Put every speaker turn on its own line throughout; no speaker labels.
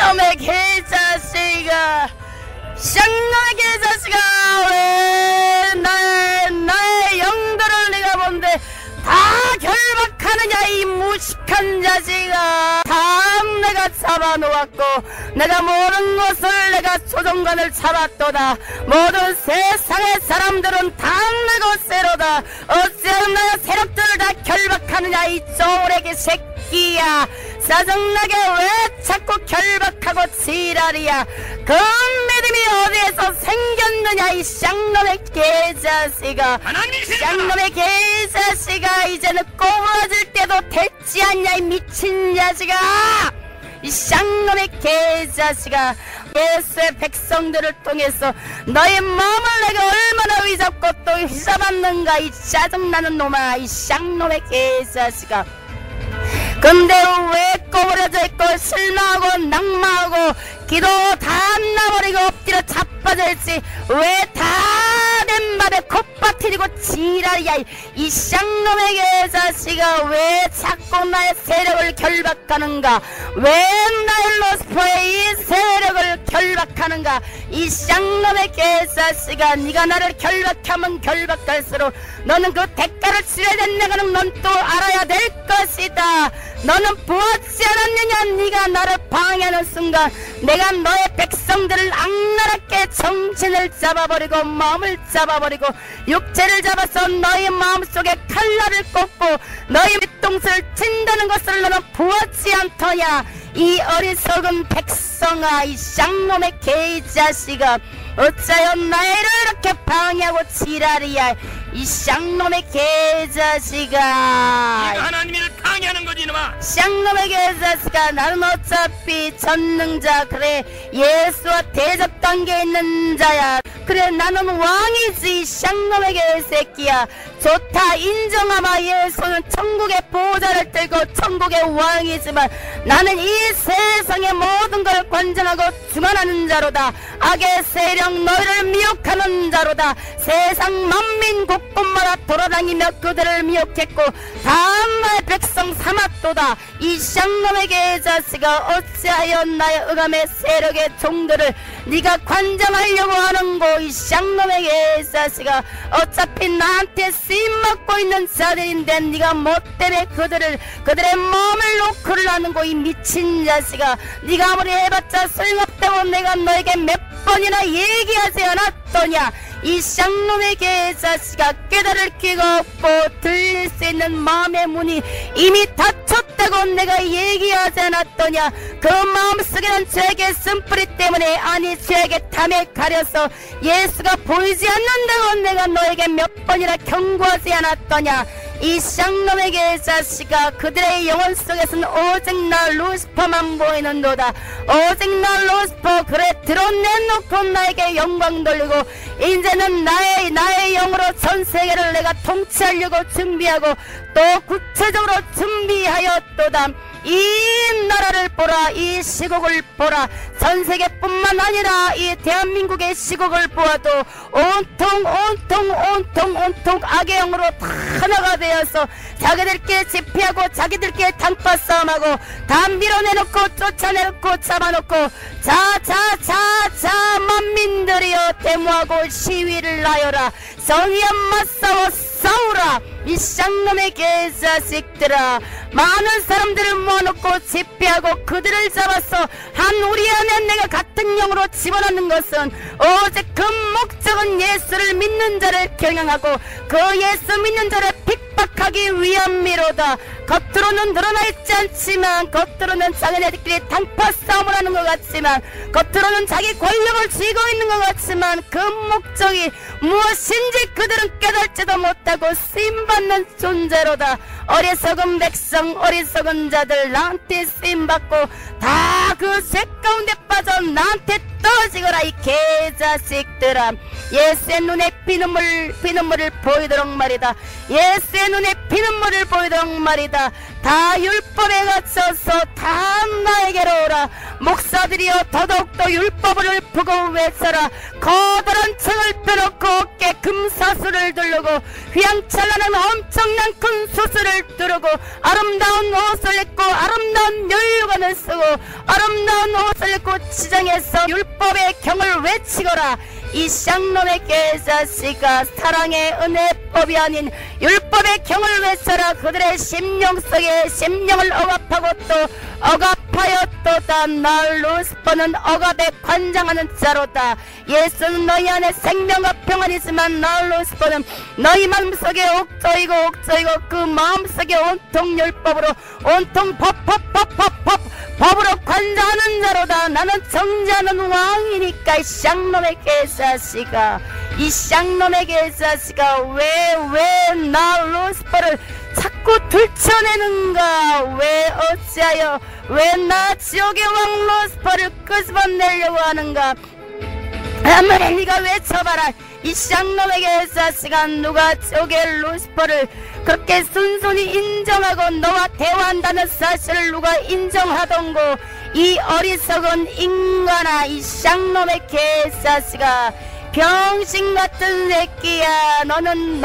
쌍놈의 개자식아, 쌍놈의 개자식아, 왜 나의 영도를 내가 본데 다 결박하느냐 이 무식한 자식아. 다 내가 잡아놓았고 내가 모든 것을 내가 조종관을 잡았도다. 모든 세상의 사람들은 다 내 것세로다. 어째서 내가 세력들을 다 결박하느냐 이 쪼레기 새끼야. 짜증나게 왜 자꾸 결박하고 지랄이야. 그 믿음이 어디에서 생겼느냐 이 쌍놈의 개자식아. 쌍놈의 개자식아, 이제는 꼬부라질 때도 됐지 않냐 이 미친 자식아. 이 쌍놈의 개자식아, 예수의 백성들을 통해서 너의 마음을 내가 얼마나 위잡고 또 휘잡았는가 이 짜증나는 놈아, 이 쌍놈의 개자식아. 근데 왜 꼬부러져 있고 실망하고 낙마하고 기도 다 안 나버리고 엎드려 자빠져 있지. 왜 다 내 맘에 콧바트리고 지랄이야 이 쌍놈의 개자식아. 왜 자꾸 나의 세력을 결박하는가. 왜 나의 로스퍼의 이 세력을 결박하는가. 이 쌍놈의 개자식아, 네가 나를 결박하면 결박할수록 너는 그 대가를 치러야 된다는 넌 또 알아야 될 것이다. 너는 보았지 않았느냐. 네가 나를 방해하는 순간 내가 너의 백성들을 악랄하게 정신을 잡아버리고 마음을 잡아버리고 육체를 잡아서 너의 마음속에 칼날을 꽂고 너의 밑동수를 친다는 것을 너는 보았지 않더냐. 이 어리석은 백성아, 이 쌍놈의 개자식아, 어찌하여 나를 이렇게 방해하고 지랄이야 이 쌍놈의 개자식아.
네가 하나님을 방해하는 거지 이놈아.
쌍놈의 개자식아, 나는 어차피 전능자, 그래 예수와 대접관계에 있는 자야. 그래 나는 왕이지. 쌍놈의 개새끼야. 좋다, 인정하마. 예수는 천국의 보좌를 들고 천국의 왕이지만 나는 이 세상의 모든 걸 관장하고 주관하는 자로다. 악의 세력 너희를 미혹하는 자로다. 세상 만민 곳곳마다 돌아다니며 그들을 미혹했고 다음 나의 백성 삼았도다. 이 쌍놈의 개자식아, 어찌하여 나의 의감의 세력의 종들을 네가 관장하려고 하는고. 이 쌍놈의 개자식아, 어차피 나한테 쓰임받고 있는 자들인데 네가 뭐 때문에 그들의 마음을 놓고를 하는고. 이 미친 자식아, 네가 아무리 해봤자 소용없다고 내가 너에게 몇 번이나 얘기하지 않았더냐. 이 쌍놈의 개자식아, 깨달을 기가 없고 들릴 수 있는 마음의 문이 이미 닫혔다고 내가 얘기하지 않았더냐. 그 마음속에는 죄의 쓴뿌리 때문에, 아니 죄의 탐에 가려서 예수가 보이지 않는다고 내가 너에게 몇 번이나 경고하지 않았더냐. 이 쌍놈의 개자식아, 그들의 영혼 속에서는 오직 나 루시퍼만 보이는도다. 오직 나 루시퍼, 그래 드러내놓고 나에게 영광 돌리고 이제는 나의 영으로 전 세계를 내가 통치하려고 준비하고 또 구체적으로 준비하였도다. 이 나라를 보라, 이 시국을 보라. 전 세계뿐만 아니라 이 대한민국의 시국을 보아도 온통 악의 영으로 다 하나가 되어서 자기들끼리 집회하고 자기들끼리 단파 싸움하고 다 밀어내놓고 쫓아내놓고 잡아놓고 자 만민들이여 데모하고 시위를 하여라. 정의에 맞서워 싸우라. 이 쌍놈의 개자식들아, 많은 사람들을 모아놓고 집회하고 그들을 잡아서 한 우리 안에 내가 같은 영으로 집어넣는 것은 오직 그 목적은 예수를 믿는 자를 경영하고 그 예수 믿는 자를 핍박하기 위함이로다. 겉으로는 드러나 있지 않지만, 겉으로는 자기네들끼리 단파 싸움을 하는 것 같지만, 겉으로는 자기 권력을 쥐고 있는 것 같지만 그 목적이 무엇인지 그들은 깨달지도 못하고 쓰임받는 존재로다. 어리석은 백성, 어리석은 자들, 나한테 쓰임받고 다 그 죄 가운데 빠져 나한테 떨어지거라. 이 개자식들아, 예수의 눈에 피눈물을 보이도록 말이다. 예수의 눈에 피눈물을 보이도록 말이다. 다 율법에 갇혀서 다 나에게로 오라. 외쳐라. 목사들이여 더더욱더 율법을 보고 외쳐라. 커다란 책을 펴놓고 어깨 금사슬을 두르고 휘황찬란한 엄청난 큰 수술을 두르고 아름다운 옷을 입고 아름다운 면류관을 쓰고 아름다운 옷을 입고 지정해서 율법의 경을 외치거라. 이 쌍놈의 개자식아, 사랑의 은혜법이 아닌 율법의 경을 외쳐라. 그들의 심령 속에 심령을 억압하고 또 억압하였도다. 나 루스퍼는 억압에 관장하는 자로다. 예수는 너희 안에 생명과 평안이지만 나 루스퍼는 너희 마음속에 옥조이고 그 마음속에 온통 율법으로 온통 법으로 관장하는 자로다. 나는 정죄하는 왕이니까. 이 쌍놈의 개자식아, 이 쌍놈의 개자식아, 왜 나 루스퍼를 자꾸 들춰내는가? 왜 어찌하여 왜 나 지옥의 왕 루스퍼를 끄집어내려고 하는가? 아무리 네가 외쳐봐라. 이 쌍놈의 개자식아, 누가 지옥의 루스퍼를 그렇게 순순히 인정하고 너와 대화한다는 사실을 누가 인정하던고? 이 어리석은 인간아, 이 쌍놈의 개자식아, 병신같은 새끼야. 너는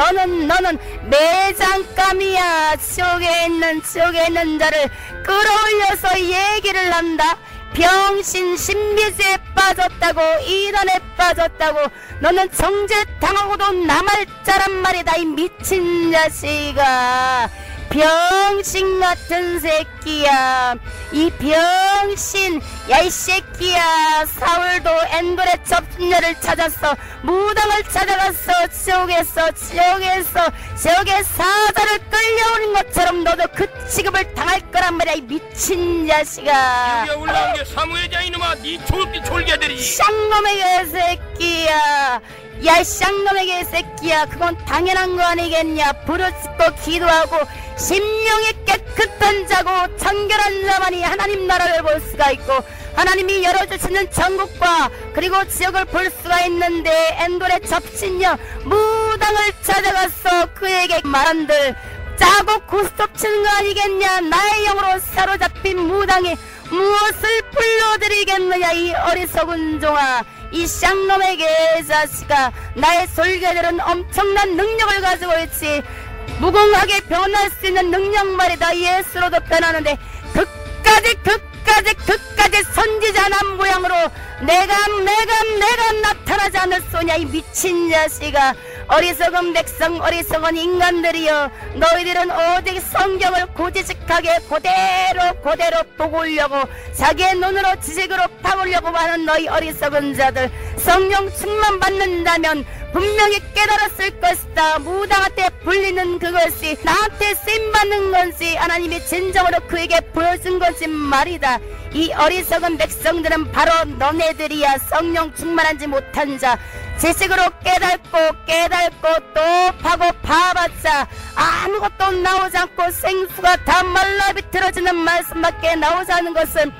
매장감이야. 지옥에 있는 자를 끌어올려서 얘기를 한다. 병신 신비주의에 빠졌다고, 이단에 빠졌다고. 너는 정죄당하고도 남할 자란 말이다. 이 미친 자식아, 병신같은 새끼야. 이 병신, 야 이 새끼야. 사울도 엔돌의 접신녀를 찾았어. 무당을 찾아갔어. 지옥의 사자를 끌려오는 것처럼 너도 그 취급을 당할 거란 말이야. 이 미친 자식아.
여기 올라온 게 사무엘이야. 이놈아, 네 졸개들이.
쌍놈의 개새끼야. 야 쌍놈의 개새끼야, 그건 당연한 거 아니겠냐. 부르짖고 기도하고 심령이 깨끗한 자고 청결한 자만이 하나님 나라를 볼 수가 있고 하나님이 열어주시는 천국과 그리고 지옥을 볼 수가 있는데, 엔돌의 접신녀 무당을 찾아가서 그에게 말한들 짜고 고스톱 치는 거 아니겠냐. 나의 영으로 사로잡힌 무당이 무엇을 불러드리겠느냐. 이 어리석은 종아, 이 쌍놈의 개자식아, 나의 솔개들은 엄청난 능력을 가지고 있지. 무궁하게 변할 수 있는 능력 말이다. 예수로도 변하는데 끝까지 선지자난 모양으로 내가 나타나지 않았소냐. 이 미친 자식아, 어리석은 백성, 어리석은 인간들이여, 너희들은 오직 성경을 고지식하게 그대로 보고 오려고 자기의 눈으로 지식으로 파보려고 하는 너희 어리석은 자들, 성령 충만 받는다면 분명히 깨달았을 것이다. 무당한테 불리는 그것이 나한테 쓰임받는 건지 하나님이 진정으로 그에게 보여준 건지 말이다. 이 어리석은 백성들은 바로 너네들이야. 성령 충만하지 못한 자, 지식으로 깨닫고 또 파고 파봤자 아무것도 나오지 않고 생수가 다 말라 비틀어지는 말씀밖에 나오지 않은 것은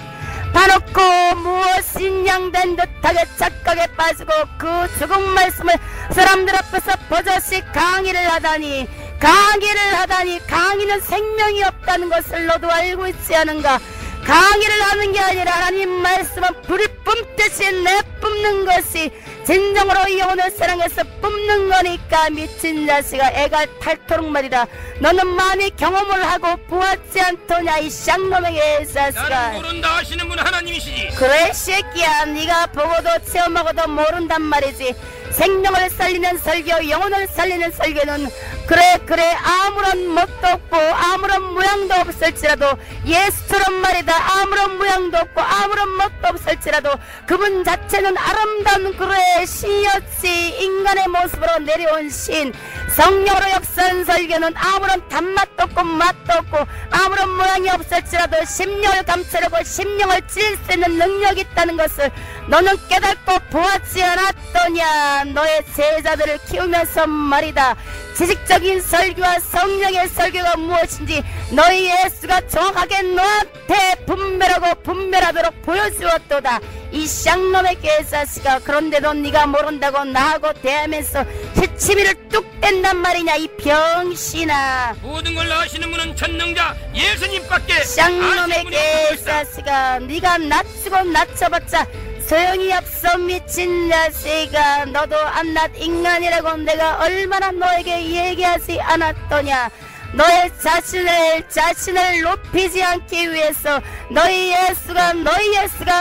봐놓고 무엇인 양된 듯하게 착각에 빠지고 그 죽은 말씀을 사람들 앞에서 버젓이 강의를 하다니 강의는 생명이 없다는 것을 너도 알고 있지 않은가? 강의를 하는 게 아니라 하나님 말씀은 불이 뿜듯이 내뿜는 것이 진정으로 영혼을 사랑해서 뿜는 거니까. 미친 자식아, 애가 탈토록 말이라. 너는 많이 경험을 하고 보았지 않더냐. 이 쌍놈의 개자식아.
나는 모른다 하시는 분 하나님이시지.
그래 새끼야, 네가 보고도 체험하고도 모른단 말이지. 생명을 살리는 설교, 영혼을 살리는 설교는 그래 아무런 멋도 없고 아무런 모양도 없을지라도, 예수처럼 말이다, 아무런 모양도 없고 아무런 멋도 없을지라도 그분 자체는 아름다운 그래 신이었지. 인간의 모습으로 내려온 신. 성령으로 역사한 설교는 아무런 단맛도 없고 맛도 없고 아무런 모양이 없을지라도 심령을 감추려고 심령을 찔 수 있는 능력이 있다는 것을 너는 깨닫고 보았지 않았더냐. 너의 제자들을 키우면서 말이다, 지식적인 설교와 성령의 설교가 무엇인지 너희 예수가 정확하게 너한테 분별하고 분별하도록 보여주었도다. 이 쌍놈의 개자식아, 그런데도 네가 모른다고 나하고 대하면서 시치미를 뚝 뺀단 말이냐 이 병신아.
모든 걸 아시는 분은 전능자 예수님밖에
쌍놈의 개자식아, 네가 낮추고 낮춰봤자 소용이 없어. 미친 자식아, 너도 안낮 인간이라고 내가 얼마나 너에게 얘기하지 않았더냐. 너의 자신을 높이지 않기 위해서 너희 예수가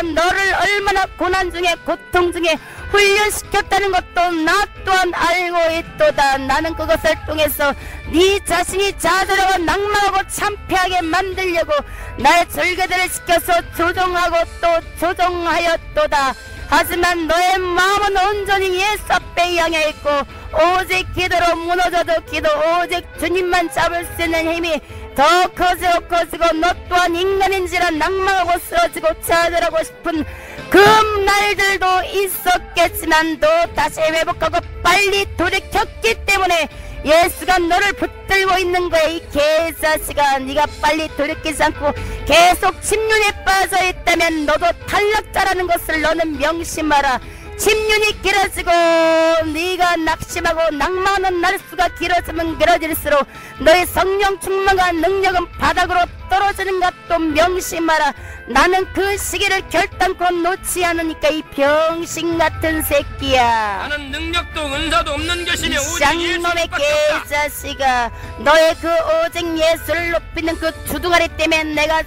너를 얼마나 고난 중에 고통 중에 훈련시켰다는 것도 나 또한 알고 있도다. 나는 그것을 통해서 네 자신이 좌절하고 낭망하고 참패하게 만들려고 나의 절개들을 시켜서 조종하고 또 조종하였도다. 하지만 너의 마음은 온전히 예수 앞에 향해 있고 오직 기도로 무너져도 기도, 오직 주님만 잡을 수 있는 힘이 더 커지고 너 또한 인간인지라 낭망하고 쓰러지고 좌절하고 싶은 그 날들도 있었겠지만 또 다시 회복하고 빨리 돌이켰기 때문에 예수가 너를 붙들고 있는 거야. 이 개자식아, 네가 빨리 돌이키지 않고 계속 침륜에 빠져 있다면 너도 탈락자라는 것을 너는 명심하라. 침륜이 길어지고 네가 낙심하고 낭만은 날수가 길어지면 길어질수록 너의 성령 충만과 능력은 바닥으로 떨어지는 것도 명심하라. 나는 그 시기를 결단코 놓지 않으니까 이 병신같은 새끼야.
나는 능력도 은사도 없는 것이며 오직
쌍놈의
예수님밖에 없다.
개자식아, 너의 그 오직 예수를 높이는 그 주둥아리 때문에 내가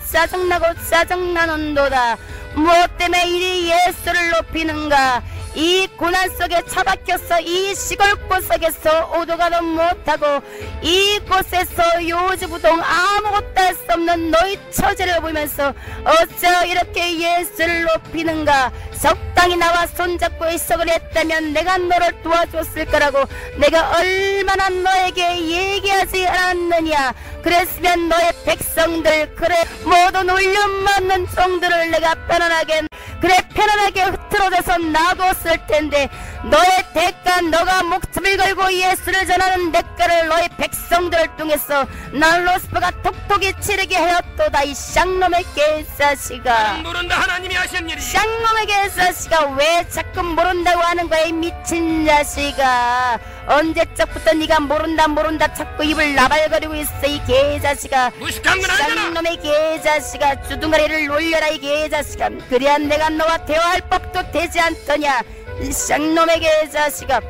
짜증나는도다. 무엇 때문에 이 예수를 높이는가? 이 고난 속에 처박혀서 이 시골 구석에서 오도가도 못하고 이곳에서 요지부동 아무것도 할 수 없는 너희 처지를 보면서 어째 이렇게 예수를 높이는가? 적당히 나와 손잡고 있어 그랬다면 내가 너를 도와줬을 거라고 내가 얼마나 너에게 얘기하지 않았느냐. 그랬으면 너의 백성들, 그래 모든 훈련받는 종들을 내가 편안하게 흐트러져서 놔뒀을 텐데 너의 대가, 너가 목숨을 걸고 예수를 전하는 대가를 너의 백성들을 통해서 날로스퍼가 톡톡히 치르게 하였도다. 이 쌍놈의 개자식아,
나는 모른다. 하나님이 하신 일이.
쌍놈의 개자식아, 왜 자꾸 모른다고 하는 거야 이 미친 자식아. 언제적부터 네가 모른다 자꾸 입을 나발거리고 있어 이 개자식아.
무식한 건 아니잖아.
쌍놈의 개자식아, 주둥아리를 놀려라 이 개자식아. 그래야 내가 너와 대화할 법도 되지 않더냐. 이 쌍놈의 개자식아,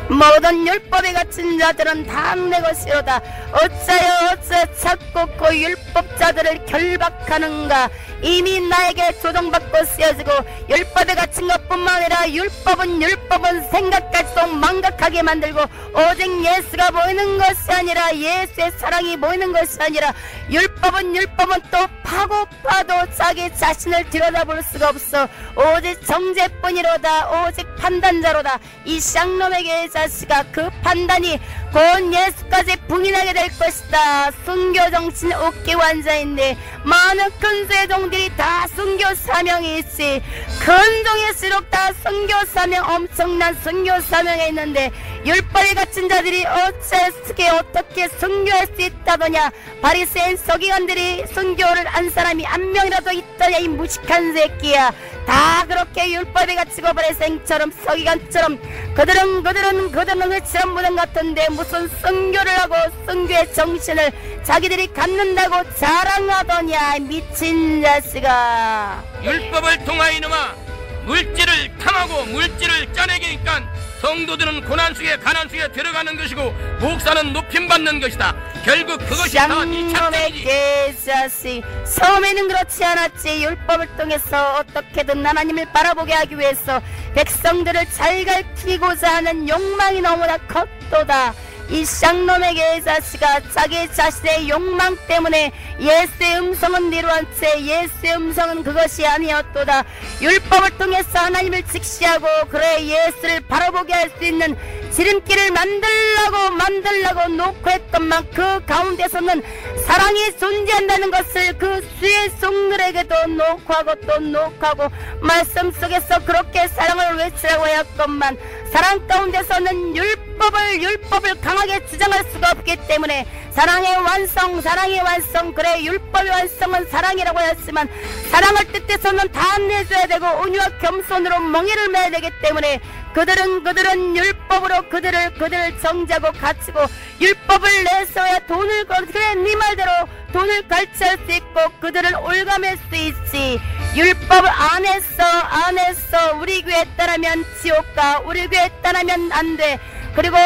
모든 율법에 갇힌 자들은 다 내 것이로다. 어째 자꾸 그 율법자들을 결박하는가. 이미 나에게 조정받고 쓰여지고 율법에 갇힌 것뿐만 아니라 율법은 생각까지도 망각하게 만들고 오직 예수가 보이는 것이 아니라 예수의 사랑이 보이는 것이 아니라 율법은 또 파고 파도 자기 자신을 들여다볼 수가 없어. 오직 정죄뿐이로다. 오직 판단자로다. 이 쌍놈에게 자식아, 그 판단이 곧 예수까지 부인하게 될 것이다. 순교 정신 웃기 완자인데 많은 큰 세종들이 다 순교 사명이 있지. 큰 종일수록 다 순교 사명, 엄청난 순교 사명에 있는데 율법에 갇힌 자들이 어떻게 순교할 수 있다더냐. 바리새인 서기관들이 순교를 한 사람이 한 명이라도 있더냐 이 무식한 새끼야. 다 그렇게 율법에 갇히고 바리새인처럼 서기관처럼 그들은 회치한 무덤 같은데 무슨 순교를 하고 순교의 정신을 자기들이 갖는다고 자랑하더냐 미친 자식아.
율법을 통하여 이놈아 물질을 탐하고 물질을 짜내기니까 성도들은 고난 속에 가난 속에 들어가는 것이고 목사는 높임받는 것이다. 결국 그것이 다 네
쌍놈의
착각이지.
개자식, 처음에는 그렇지 않았지. 율법을 통해서 어떻게든 하나님을 바라보게 하기 위해서 백성들을 잘 가르치고자 하는 욕망이 너무나 컸도다. 이 쌍놈의 개자식아, 자기 자신의 욕망 때문에 예수의 음성은 미루한 채 예수의 음성은 그것이 아니었도다. 율법을 통해서 하나님을 직시하고 그래 예수를 바라보게 할 수 있는 지름길을 만들라고 놓고 했건만 그 가운데서는 사랑이 존재한다는 것을 그 수의 종들에게도 놓고 하고 또 놓고 하고 말씀 속에서 그렇게 사랑을 외치라고 하였건만 사랑 가운데서는 율법을 강하게 주장할 수가 없기 때문에 사랑의 완성, 그래 율법의 완성은 사랑이라고 했지만 사랑을 뜻해서는 다 내줘야 되고 온유와 겸손으로 멍에를 매야 되기 때문에 그들은 율법으로 그들을 정지하고 갇히고 율법을 내서야 돈을 그래 네 말대로 돈을 갈취할 수 있고 그들을 올가맬 수 있지. 율법을 안 했어 우리 교회에 따르면 지옥가, 우리 교회에 따르면 안 돼. 그리고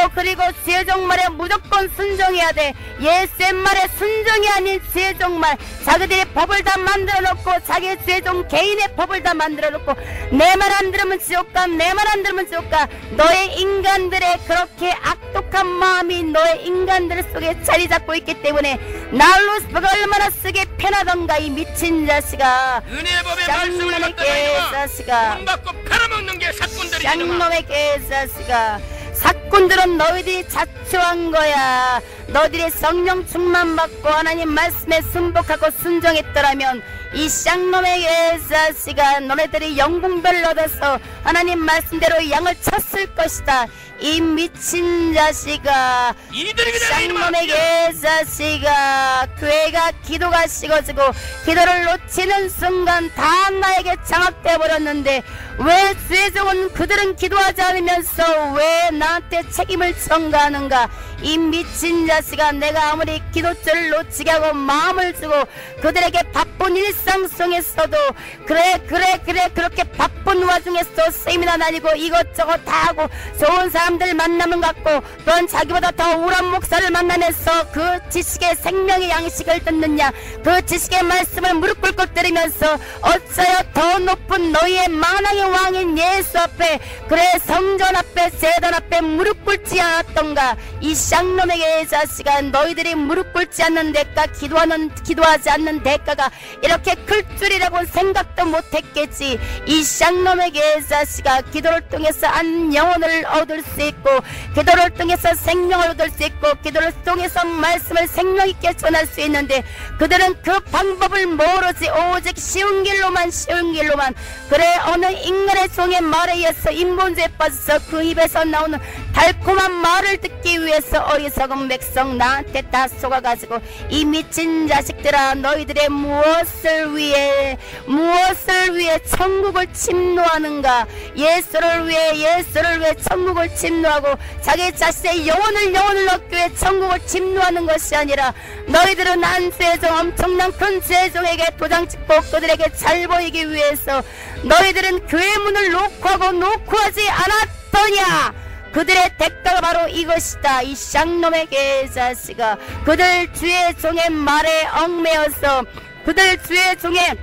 지혜종 말에 무조건 순종해야 돼. 예수의 말에 순종이 아닌 지혜종 말. 자기들이 법을 다 만들어 놓고 자기 지혜종 개인의 법을 다 만들어 놓고 내 말 안 들으면 지옥가, 내 말 안 들으면 지옥가. 너의 인간들의 그렇게 악독한 마음이 너의 인간들 속에 자리 잡고 있기 때문에 루시퍼가 얼마나 쓰기 편하던가 이 미친 자식아.
은혜의 법의 말씀을
개자식아.
돈 받고 팔아먹는 게 사꾼들이
쌍놈의 개자식아. 사꾼들은 너희들이 자초한 거야. 너희들이 성령 충만 받고 하나님 말씀에 순복하고 순종했더라면 이 쌍놈의 개자식아 너네들이 영궁별을 얻어서 하나님 말씀대로 양을 쳤을 것이다. 이 미친 자식아, 쌍놈의 개자식아. 교회가 기도가 식어지고 기도를 놓치는 순간 다 나에게 장악돼 버렸는데 왜 죄종은 그들은 기도하지 않으면서 왜 나한테 책임을 전가하는가. 이 미친 자식아, 내가 아무리 기도줄을 놓치게 하고 마음을 주고 그들에게 바쁜 일상 속에서도 그래 그렇게 바쁜 와중에서 세미나 다니고 이것저것 다 하고 좋은 사람들 만나면 갖고 또한 자기보다 더 우울한 목사를 만나면서 그 지식의 생명의 양식을 듣느냐, 그 지식의 말씀을 무릎 꿇고 들으면서 어쩌여 더 높은 너희의 만왕의 왕인 예수 앞에 그래 성전 앞에 제단 앞에 무릎 꿇지 않았던가. 이 쌍놈에게 자식아, 너희들이 무릎 꿇지 않는 대가, 기도하지 않는 대가가 이렇게 클 줄이라고 생각도 못했겠지. 이 쌍놈에게 자식아, 기도를 통해서 한 영혼을 얻을 수 있고 기도를 통해서 생명을 얻을 수 있고 기도를 통해서 말씀을 생명있게 전할 수 있는데 그들은 그 방법을 모르지. 오직 쉬운 길로만 그래 어느 인간의 종의 말에 의해서 인본주의에 빠져서 그 입에서 나오는 달콤한 말을 듣기 위해서 어리석은 백성 나한테 다 속아가지고 이 미친 자식들아, 너희들의 무엇을 위해 천국을 침노하는가. 예수를 위해 천국을 침노하고 자기 자신의 영혼을 얻기 위해 천국을 침노하는 것이 아니라 너희들은 한 죄종, 엄청난 큰 죄종에게 도장 찍고 그들에게 잘 보이기 위해서 너희들은 교회 문을 놓고 하지 않았더냐. 그들의 대가가 바로 이것이다. 이 쌍놈의 개자식아, 그들 주의 종의 말에 얽매여서 그들 주의 종의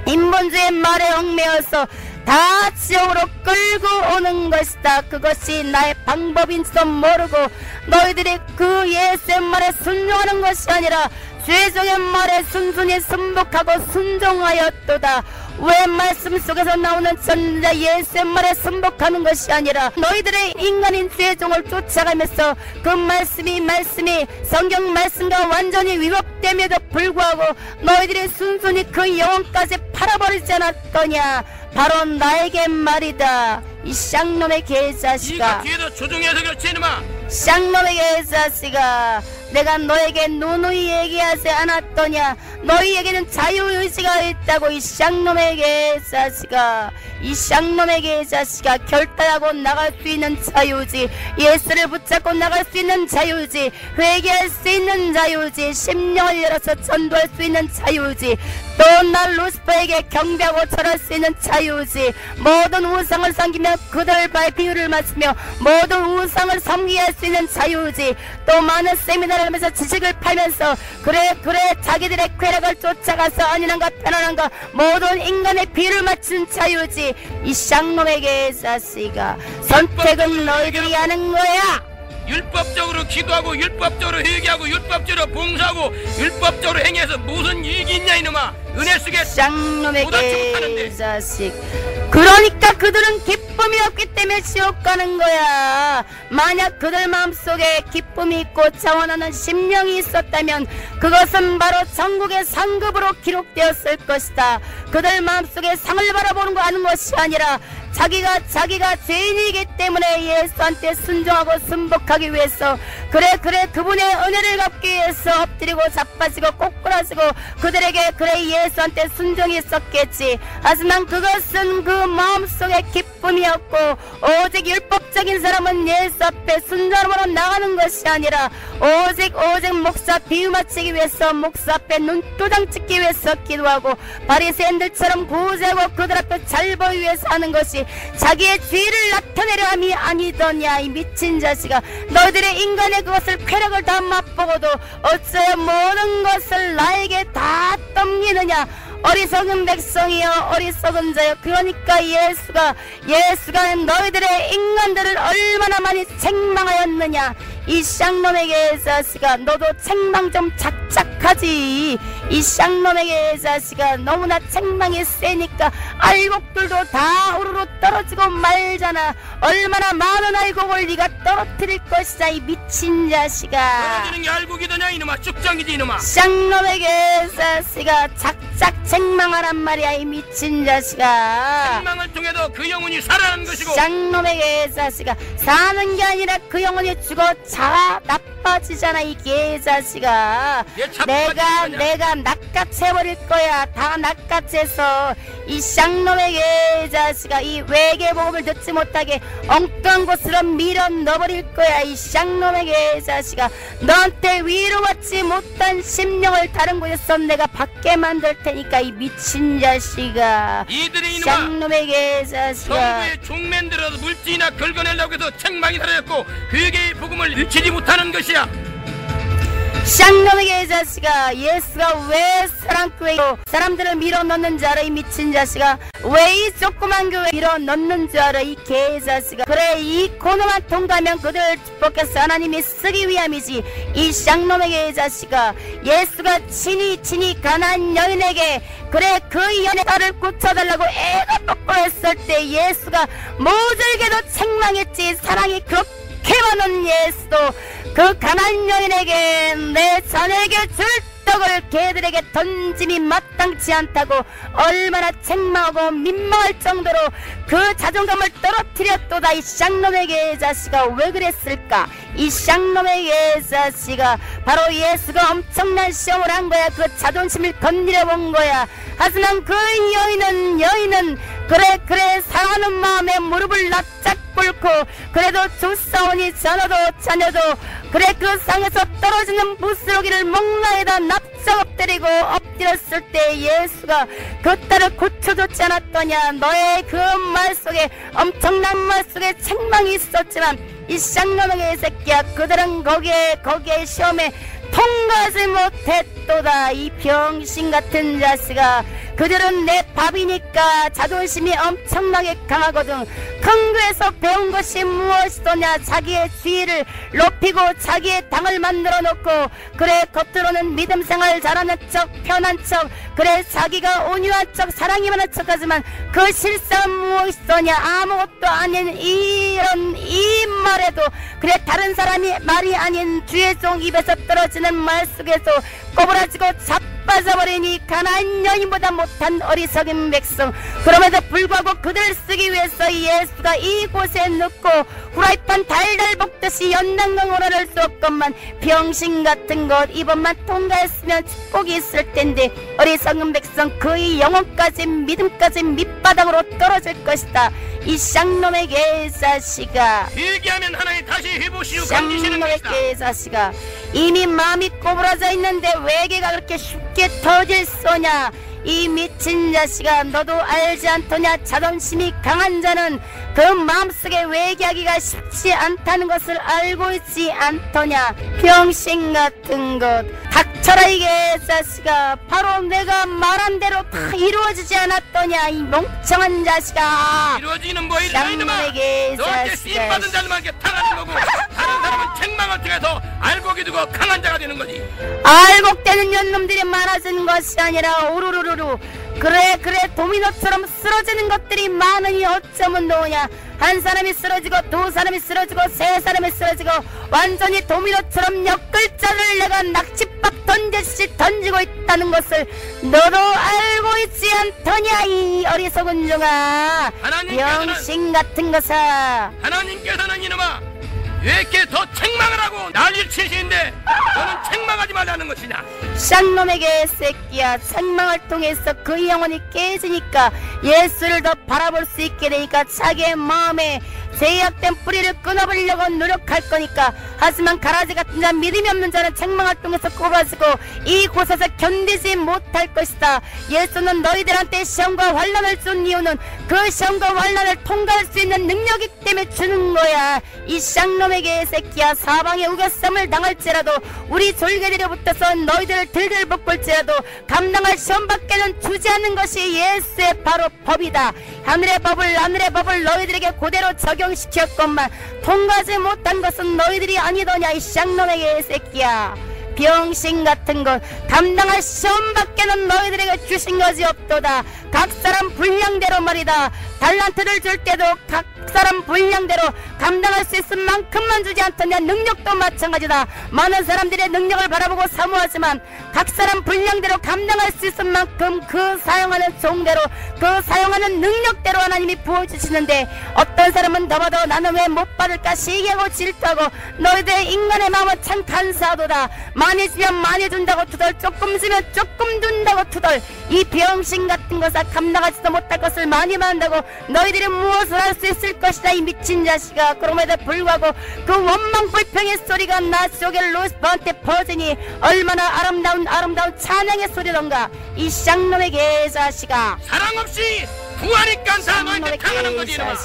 인본주의 말에 얽매여서 다 지옥으로 끌고 오는 것이다. 그것이 나의 방법인지도 모르고 너희들이 그 예수의 말에 순종하는 것이 아니라 죄종의 말에 순순히 순복하고 순종하였도다. 왜 말씀 속에서 나오는 전자 예수의 말에 순복하는 것이 아니라 너희들의 인간인 죄종을 쫓아가면서 그 말씀이 성경 말씀과 완전히 위법됨에도 불구하고 너희들이 순순히 그 영혼까지 팔아버리지 않았더냐. 바로 나에게 말이다. 이 쌍놈의 개자식아,
네가 뒤에서 조종해서 그렇지 이놈아.
쌍놈의 개자식아, 내가 너에게 누누이 얘기하지 않았더냐. 너희에게는 자유의지가 있다고. 이 쌍놈의 개자식아, 이 쌍놈의 개자식아, 결단하고 나갈 수 있는 자유의지, 예수를 붙잡고 나갈 수 있는 자유의지, 회개할 수 있는 자유의지, 심령을 열어서 전도할 수 있는 자유의지, 또 나 루시퍼에게 경배하고 절할 수 있는 자유의지, 모든 우상을 섬기며 그들 발 비유를 맞추며 모든 우상을 섬기게 할 수 있는 자유의지, 또 많은 세미나를 하면서 지식을 팔면서 그래 자기들의 쾌락을 쫓아가서 안일한가 편안한가 모든 인간의 비유를 맞춘 자유의지. 이 쌍놈에게 자식아, 선택은 너희들이 하는 거야.
율법적으로 기도하고 율법적으로 회개하고 율법적으로 봉사하고 율법적으로 행해서 무슨 이익이 있냐 이놈아. 은혜 속에
쌍놈에게 자식. 그러니까 그들은 기쁨이 없기 때문에 지옥 가는 거야. 만약 그들 마음속에 기쁨이 있고 자원하는 심령이 있었다면 그것은 바로 천국의 상급으로 기록되었을 것이다. 그들 마음속에 상을 바라보는 거 하는 것이 아니라 자기가 죄인이기 때문에 예수한테 순종하고 순복하기 위해서 그래 그분의 은혜를 갚기 위해서 엎드리고 자빠지고 꼬꾸라지고 그들에게 예수한테 순종이 있었겠지. 하지만 그것은 그 마음속에 기쁨이었고 오직 율법적인 사람은 예수 앞에 순전함으로 나가는 것이 아니라 오직 목사 비유 맞추기 위해서 목사 앞에 눈도장 찍기 위해서 기도하고 바리새인들처럼 구제하고 그들 앞에 잘 보이기 위해서 하는 것이 자기의 죄를 나타내려 함이 아니더냐. 이 미친 자식아, 너희들의 인간의 그것을 쾌락을 다 맛보고도 어찌하여 모든 것을 나에게 다 떠미느냐. 어리석은 백성이여 어리석은 자여. 그러니까 예수가 너희들의 인간들을 얼마나 많이 책망하였느냐. 이 쌍놈에게 자식아, 너도 책망 좀 작작하지. 이 쌍놈에게 자식아, 너무나 책망이 세니까 알곡들도 다 우르르 떨어지고 말잖아. 얼마나 많은 알곡을 네가 떨어뜨릴 것이다. 이 미친 자식아.
떨어지는 게 알곡이더냐 이놈아. 쭉정이지 이놈아.
쌍놈에게 자식아, 작작 책망하란 말이야. 이 미친 자식아.
책망을 통해서 그 영혼이 살아나는 것이고
쌍놈에게 자식아, 사는 게 아니라 그 영혼이 죽어 나빠지잖아. 이 개자식아. 내가 낚아채버릴 거야. 다 낚아채서 이 쌍놈에게 자식아, 이 외계복음을 듣지 못하게 엉뚱한 곳으로 밀어 넣어버릴 거야. 이 쌍놈에게 자식아, 너한테 위로받지 못한 심령을 다른 곳에서 내가 받게 만들 테니까. 이 미친 자식아.
이들이 이놈아
쌍놈에게 자식아,
성부의 종맨들어서 물질이나 긁어내려고 해서 책망이 살아졌고 그에게 복음을 일치지 못하는 것이야.
쌍놈에게 자식아, 예수가 왜 사랑교회로 사람들을 밀어넣는 줄 알아. 이 미친 자식아. 왜 이 조그만 교회 밀어넣는 줄 알아. 이 개자식아. 그래, 이 코너만 통과하면 그들을 축복해서 하나님이 쓰기 위함이지. 이 쌍놈에게 자식아, 예수가 친히 가난한 여인에게 그래 그 여인의 딸을 고쳐달라고 애가 먹고 했을 때 예수가 모질게도 책망했지. 사랑이 그렇게 많은 예수도 그 가난한 여인에게 내 자녀에게 줄 떡을 개들에게 던짐이 마땅치 않다고 얼마나 책망하고 민망할 정도로 그 자존감을 떨어뜨렸도다. 이 쌍놈에게 자식아, 왜 그랬을까? 이 쌍놈에게 자식아, 바로 예수가 엄청난 시험을 한 거야. 그 자존심을 건드려 본 거야. 하지만 그 여인은 그래 사랑하는 마음에 무릎을 납작 꿇고 그래도 조사오니 자녀도 그래 그 상에서 떨어지는 부스러기를 목나에다 납작 엎드리고 엎드렸을 때 예수가 그 딸을 고쳐줬지 않았더냐. 너의 그 말 속에 엄청난 말 속에 책망이 있었지만 이 쌍놈에게 새끼야, 그들은 거기에 시험에 통과하지 못했도다. 이 병신 같은 자식아, 그들은 내 밥이니까 자존심이 엄청나게 강하거든. 큰 교에서 배운 것이 무엇이더냐. 자기의 지위를 높이고 자기의 당을 만들어 놓고 그래 겉으로는 믿음 생활 잘하는 척 편한 척 그래 자기가 온유한 척 사랑이 많은 척 하지만 그 실상은 무엇이더냐. 아무것도 아닌 이런 이 말에도 그래 다른 사람이 말이 아닌 주의 종 입에서 떨어지는 말 속에서 꼬부라지고 자빠져버리니 가난한 여인보다 못한 어리석은 백성. 그럼에도 불구하고 그들을 쓰기 위해서 예수가 이곳에 넣고 후라이팬 달달 볶듯이 연단강 오라를 수 없건만 병신 같은 것 이번만 통과했으면 축복이 있을 텐데 어리석은 백성, 그의 영혼까지 믿음까지 밑바닥으로 떨어질 것이다. 이 쌍놈의 개자식아,
회개하면 하나님 다시 해보시오 건지시는 것이다.
개자식아, 이미 마음이 꼬부라져 있는데 외개가 그렇게 쉽게 터질 소냐. 이 미친 자식아, 너도 알지 않더냐. 자존심이 강한 자는 그 마음속에 외개하기가 쉽지 않다는 것을 알고 있지 않더냐. 병신 같은 것, 닥쳐라 이 개자식아. 바로 내가 말한 대로 다 이루어지지 않았더냐. 이 멍청한 자식아.
이루어지는 뭐 이놈아. 너한테 쓰임받은 자들만 이렇게 당하는 거고 다른 사람은 책망을 통해서 알곡이 되고 강한 자가 되는 거지.
알곡되는 년놈들이 많아지는 것이 아니라 우르르르 그래 도미노처럼 쓰러지는 것들이 많으니 어쩌면 노냐. 한 사람이 쓰러지고 두 사람이 쓰러지고 세 사람이 쓰러지고 완전히 도미노처럼 엮글자를 내가 낙지밥 던지듯이 던지고 있다는 것을 너도 알고 있지 않더냐 이 어리석은 종아. 병신 같은 것아.
하나님께서는 이놈아 왜 이렇게 더 책망을 하고 난리를 치시는데 너는 책망하지 말라는 것이냐.
쌍놈의 개새끼야. 책망을 통해서 그 영혼이 깨지니까 예수를 더 바라볼 수 있게 되니까 자기의 마음에 제약된 뿌리를 끊어버리려고 노력할 거니까. 하지만 가라지 같은 자 믿음이 없는 자는 책망을 통해서 꼽아지고 이곳에서 견디지 못할 것이다. 예수는 너희들한테 시험과 환난을 준 이유는 그 시험과 환난을 통과할 수 있는 능력이기 때문에 주는 거야. 이 쌍놈의 개새끼야. 사방에 우겨쌈을 당할지라도 우리 졸개들이 붙어서 너희들을 들들 볶을지라도 감당할 시험밖에는 주지 않는 것이 예수의 바로 법이다. 하늘의 법을 너희들에게 그대로 적용시켰건만 통과하지 못한 것은 너희들이 아니더냐 이 쌍놈의 개새끼야. 병신 같은 것. 감당할 시험밖에는 너희들에게 주신 것이 없도다. 각 사람 분량대로 말이다. 달란트를 줄 때도 각 사람 분량대로 감당할 수 있을 만큼만 주지 않더냐. 능력도 마찬가지다. 많은 사람들의 능력을 바라보고 사모하지만 각 사람 분량대로 감당할 수 있을 만큼 그 사용하는 종대로 그 사용하는 능력대로 하나님이 부어주시는데 어떤 사람은 더봐도 나는 왜 못 받을까 시기하고 질투하고 너희들의 인간의 마음은 참 간사하도다. 많이 주면 많이 준다고 투덜 조금 주면 조금 준다고 투덜. 이 병신 같은 것아. 감당하지도 못할 것을 많이 만다고 너희들이 무엇을 할 수 있을 것이다 이 미친 자식아. 그럼에도 불구하고 그 원망 불평의 소리가 나 속에 루시퍼한테 퍼지니 얼마나 아름다운 찬양의 소리던가. 이 쌍놈의 개자식아.
사랑 없이 구하니까 다 너희한테 당하는 거지 이놈아.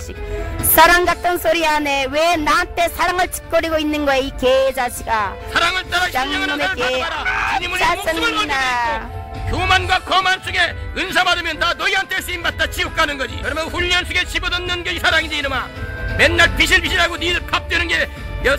사랑 같은 소리 안해. 왜 나한테 사랑을 짓거리고 있는 거야 이 개자식아.
사랑을 따라 신령한 은사를 받아봐라. 주님을 목숨을 걸게 있고 교만과 거만 속에 은사 받으면 다 너희한테 쓰임받다 지옥 가는 거지. 그러면 훈련 속에 집어넣는 게 이 사랑이지 이놈아. 맨날 비실비실하고 니들 밥 되는 게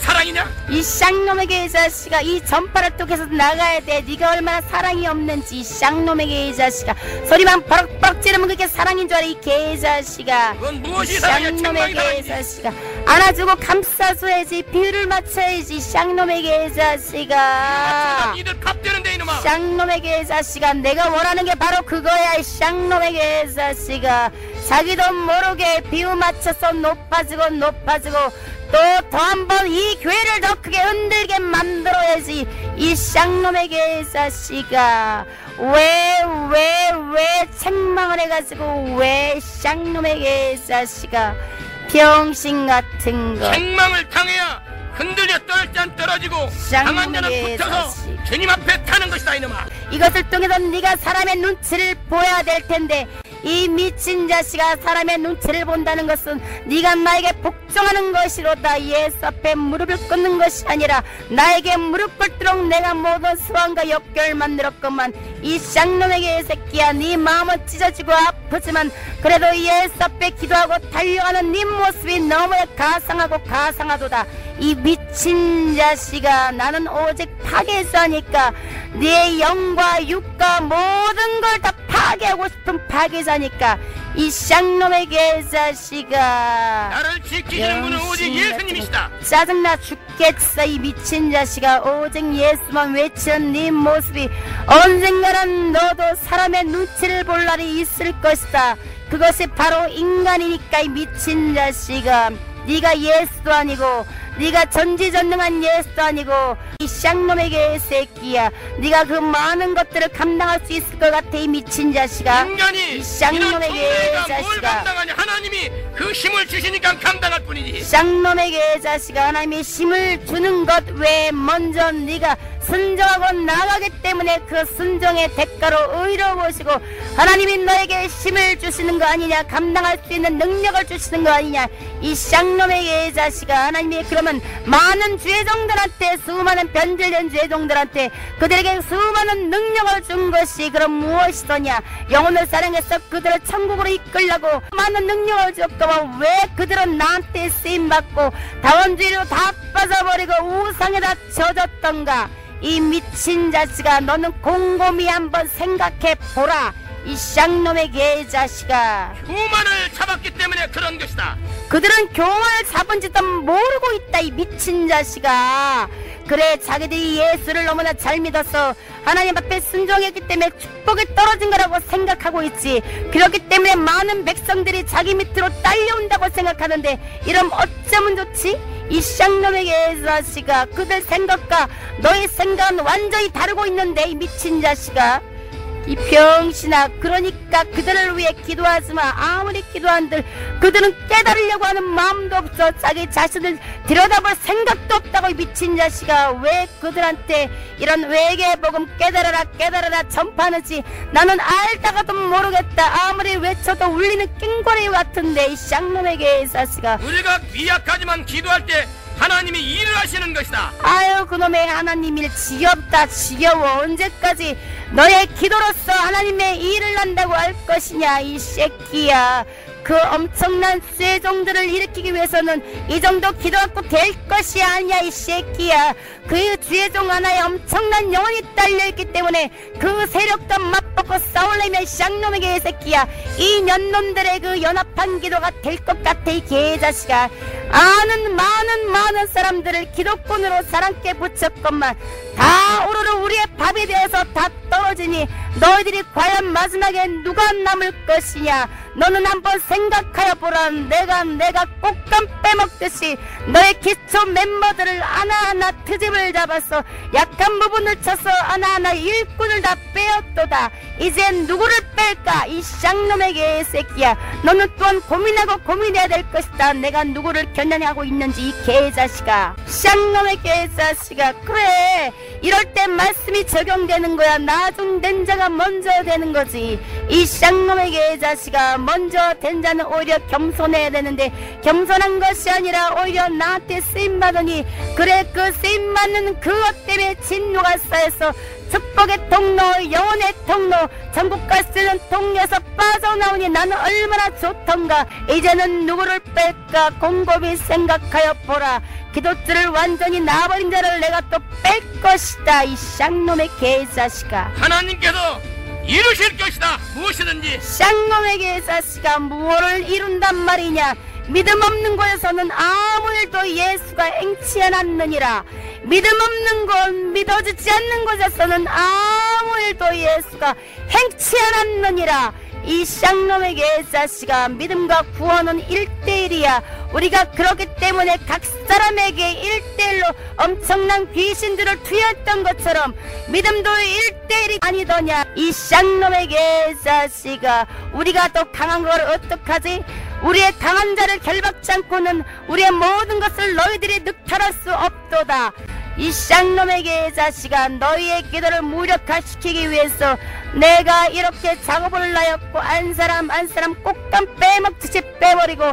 사랑이냐?
이 쌍놈의 개자식아. 이 전파를 또 계속 나가야 돼. 네가 얼마나 사랑이 없는지. 이 쌍놈의 개자식아. 소리만 버럭버럭 지르면 그게 사랑인 줄 알아 이 개자식아.
그건 무엇이 사랑이야.
쌍놈의 개자식아. 안아주고 감싸줘야지. 비율을 맞춰야지. 쌍놈의 개자식아.
니들 밥 되는데 이놈아.
쌍놈의 개자식아. 내가 원하는 게 바로 그거야 이 쌍놈의 개자식아. 자기도 모르게 비유 맞춰서 높아지고 또 한 번 이 교회를 더 크게 흔들게 만들어야지 이 쌍놈의 개자식아. 왜 책망을 해가지고 왜 쌍놈의 개자식아. 병신 같은 거.
책망을 당해야 흔들려 떨어지고 강한 자는 붙어서 주님 앞에 타는 것이다 이놈아.
이것을 통해서 네가 사람의 눈치를 보여야 될 텐데 이 미친 자식아. 사람의 눈치를 본다는 것은 네가 나에게 복종하는 것이로다. 예수 앞에 무릎을 꿇는 것이 아니라 나에게 무릎 꿇도록 내가 모든 수완과 역결을 만들었건만. 이 쌍놈의 개새끼야. 네 마음은 찢어지고 아프지만 그래도 예수 앞에 기도하고 달려가는 네 모습이 너무나 가상하도다. 이 미친 자식아. 나는 오직 파괴자니까. 네 영과 육과 모든 걸 다 파괴하고 싶은 파괴자니까. 이 쌍놈의 개자식아.
나를 지키시는 분은 오직 예수님이시다.
짜증나 죽겠어 이 미친 자식아. 오직 예수만 외치는 네 모습이 언젠가는 너도 사람의 눈치를 볼 날이 있을 것이다. 그것이 바로 인간이니까 이 미친 자식아. 네가 예수도 아니고 네가 전지전능한 예수도 아니고 이 쌍놈의 개새끼야. 네가 그 많은 것들을 감당할 수 있을 것 같아 이 미친 자식아.
인간이
이 쌍놈의 개자식아.
뭘 감당하냐. 하나님이 그 힘을 주시니까 감당할 뿐이지.
쌍놈의 개자식아. 하나님이 힘을 주는 것 외에 먼저 네가 순종하고 나가기 때문에 그 순종의 대가로 의로우시고 하나님이 너에게 힘을 주시는 거 아니냐. 감당할 수 있는 능력을 주시는 거 아니냐. 이 쌍놈의 개자식아. 하나님이 그러면 많은 죄종들한테 수많은 변질된 죄종들한테 그들에게 수많은 능력을 준 것이 그럼 무엇이더냐. 영혼을 사랑해서 그들을 천국으로 이끌려고 많은 능력을 줬더만 왜 그들은 나한테 쓰임받고 다원주의로 다 빠져버리고 우상에다 젖었던가. 이 미친 자식아. 너는 곰곰이 한번 생각해보라. 이 쌍놈의 개자식아.
교만을 잡았기 때문에 그런 것이다.
그들은 교만을 잡은지도 모르고 있다, 이 미친 자식아. 그래, 자기들이 예수를 너무나 잘 믿어서 하나님 앞에 순종했기 때문에 축복이 떨어진 거라고 생각하고 있지. 그렇기 때문에 많은 백성들이 자기 밑으로 딸려온다고 생각하는데, 이러면 어쩌면 좋지? 이 쌍놈의 개자식아, 그들 생각과 너의 생각은 완전히 다르고 있는데, 이 미친 자식아. 이 병신아, 그러니까 그들을 위해 기도하지마. 아무리 기도한들 그들은 깨달으려고 하는 마음도 없어. 자기 자신을 들여다볼 생각도 없다고. 이 미친 자식아, 왜 그들한테 이런 외계 복음 깨달아라 깨달아라 전파하는지 나는 알다가도 모르겠다. 아무리 외쳐도 울리는 낑거리 같은데, 이 쌍놈의 개자식아.
우리가 미약하지만 기도할 때 하나님이 일을 하시는 것이다.
아유, 그놈의 하나님 일 지겹다, 지겨워. 언제까지 너의 기도로서 하나님의 일을 한다고 할 것이냐, 이 새끼야. 그 엄청난 쇠종들을 일으키기 위해서는 이 정도 기도 갖고 될 것이 아니야, 이 새끼야. 그 쇠종 하나에 엄청난 영혼이 딸려있기 때문에 그 세력과 맞붙고 싸우려면 쌍놈의 개새끼야. 이 년놈들의 그 연합한 기도가 될 것 같아, 이 개자식아. 아는 많은 사람들을 기도꾼으로 사랑께 붙였건만 다 오로로 우리의 밥이 되어서 다 떨어지니 너희들이 과연 마지막에 누가 남을 것이냐. 너는 한번 생각하여 보라. 내가 꽃감 빼먹듯이 너의 기초 멤버들을 하나하나 트집을 잡아서 약한 부분을 쳐서 하나하나 일꾼을 다 빼었도다. 이젠 누구를 뺄까, 이 쌍놈의 개새끼야. 너는 또한 고민하고 고민해야 될 것이다. 내가 누구를 겨냥하고 있는지, 이 개자식아. 쌍놈의 개자식아. 그래, 이럴 때 말씀이 적용되는 거야. 나중된 자가 먼저 되는 거지. 이 쌍놈의 개자식아, 먼저 된 자는 오히려 겸손해야 되는데 겸손한 것이 아니라 오히려 나한테 쓰임받으니, 그래, 그 쓰임받는 그것 때문에 진노가 쌓여서 축복의 통로, 영혼의 통로, 전국 갈 수 있는 통로에서 빠져나오니 나는 얼마나 좋던가. 이제는 누구를 뺄까 곰곰이 생각하여 보라. 기도줄을 완전히 놔버린 자를 내가 또 뺄 것이다, 이 쌍놈의 개자식아.
하나님께서 이루실 것이다, 무엇이든지.
쌍놈의 개자식아, 무엇을 이룬단 말이냐. 믿음 없는 곳에서는 아무 일도 예수가 행치 않았느니라. 믿음 없는 곳, 믿어지지 않는 곳에서는 아무 일도 예수가 행치 않았느니라. 이 쌍놈의 개자식아, 믿음과 구원은 1대1이야. 우리가 그렇기 때문에 각 사람에게 1대1로 엄청난 귀신들을 투여했던 것처럼 믿음도 1대1이 아니더냐. 이 쌍놈의 개자식아, 우리가 더 강한 걸 어떡하지? 우리의 강한 자를 결박치 않고는 우리의 모든 것을 너희들이 늑탈할 수 없도다. 이 쌍놈의 개자식아, 너희의 기도를 무력화시키기 위해서 내가 이렇게 작업을 하였고 한 사람 꽃감 빼먹듯이 빼버리고.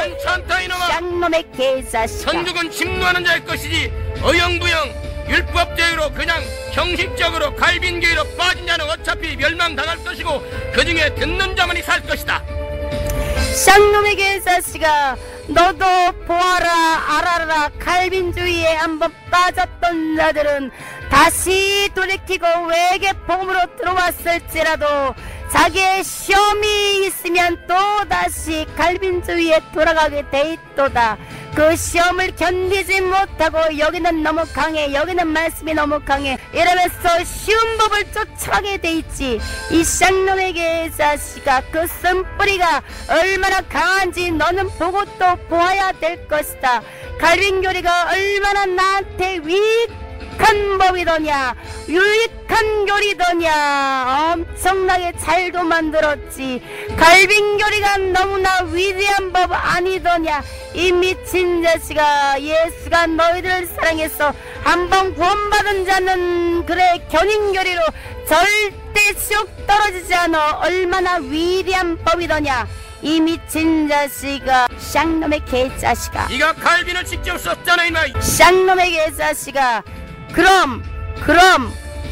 괜찮다 이놈아.
쌍놈의 개자식아.
천국은 침노하는 자의 것이지 어영부영 율법대로 그냥 형식적으로 갈빈교회로 빠진 자는 어차피 멸망당할 것이고 그 중에 듣는 자만이 살 것이다.
쌍놈의 개자식아, 너도 보아라 알아라. 갈빈주의에 한번 빠졌던 자들은 다시 돌이키고 외계 복음으로 들어왔을지라도 자기의 시험이 있으면 또다시 갈빈주의에 돌아가게 돼 있도다. 그 시험을 견디지 못하고 여기는 너무 강해, 여기는 말씀이 너무 강해 이러면서 쉬운 법을 쫓아가게 돼 있지. 이 쌍놈의 개자식아, 그 쓴뿌리가 얼마나 강한지 너는 보고 또 보아야 될 것이다. 갈빈교리가 얼마나 나한테 유익한 법이더냐, 유익한 교리더냐. 엄청나게 잘도 만들었지. 갈빈교리가 너무나 위대한 법 아니더냐. 이 미친 자식아, 예수가 너희들을 사랑해서 한번 구원받은 자는 그래 견인교리로 절대 지옥 떨어지지 않아. 얼마나 위대한 법이더냐. 이 미친 자식아, 쌍놈의 개자식아.
네가 갈빈을 직접 썼잖아 이마.
쌍놈의 개자식아, 그럼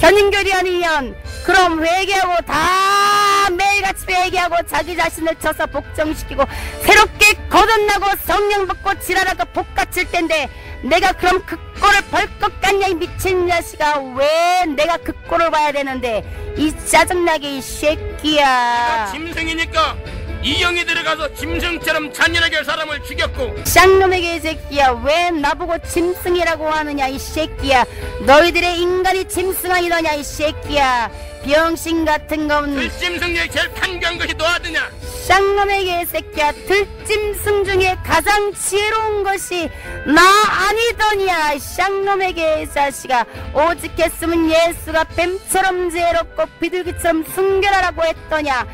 견인교리 아니면 그럼 회개하고 다 매일같이 회개하고 자기 자신을 쳐서 복종시키고 새롭게 거듭나고 성령 받고 지랄하고 복 갇힐 텐데 내가 그럼 그 꼴을 볼 것 같냐 이 미친 자식아. 왜 내가 그 꼴을 봐야 되는데 이 짜증나게 이 새끼야.
짐승이니까 이 영이 들어가서 짐승처럼 잔인하게 사람을 죽였고.
쌍놈에게 이 새끼야. 왜 나보고 짐승이라고 하느냐 이 새끼야. 너희들의 인간이 짐승 아니더냐 이 새끼야. 병신 같은 건.
들짐승 중에 제일 탄교한 것이 너하드냐.
쌍놈에게 이 새끼야. 들짐승 중에 가장 지혜로운 것이 나 아니더냐. 쌍놈에게 이 자식아. 오직 했으면 예수가 뱀처럼 지혜롭고 비둘기처럼 순결하라고 했더냐.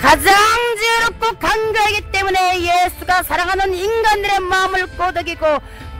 가장 지혜롭고 간교하기 때문에 예수가 사랑하는 인간들의 마음을 꼬드기고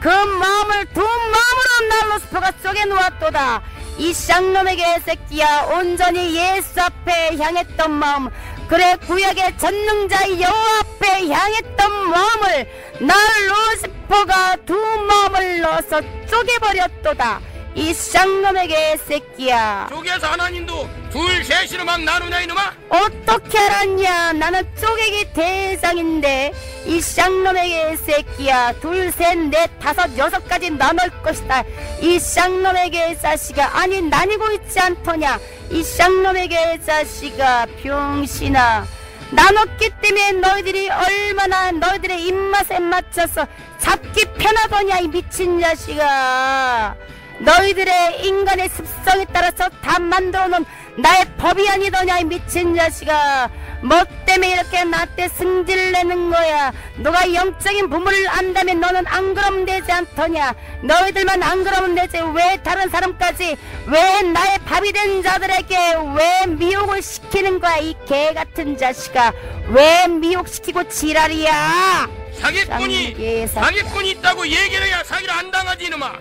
그 마음을 두 마음으로 날로 스포가 쪼개 놓았도다. 이 쌍놈에게 새끼야. 온전히 예수 앞에 향했던 마음, 그래 구약의 전능자 여호와 앞에 향했던 마음을 날 루시퍼가 두 마음을 넣어서 쪼개버렸도다. 이 쌍놈에게 새끼야.
쪼개서 하나님도 둘 셋으로 막 나누냐 이놈아.
어떻게 알았냐. 나는 쪼개기 대장인데. 이 쌍놈에게 새끼야. 둘 셋 넷 다섯 여섯까지 나눌 것이다. 이 쌍놈에게 자식아. 아니 나뉘고 있지 않더냐. 이 쌍놈에게 자식아. 병신아. 나눴기 때문에 너희들이 얼마나 너희들의 입맛에 맞춰서 잡기 편하더냐 이 미친 자식아. 너희들의 인간의 습성에 따라서 다 만들어놓은 나의 법이 아니더냐 이 미친 자식아. 뭐 때문에 이렇게 나한테 승질을 내는 거야. 너가 영적인 부모를 안다면 너는 안 그러면 되지 않더냐. 너희들만 안 그러면 되지. 왜 다른 사람까지, 왜 나의 밥이 된 자들에게 왜 미혹을 시키는 거야 이 개같은 자식아. 왜 미혹시키고 지랄이야.
사기꾼이 있다고 얘기를 해야 사기를 안 당하지 이놈아.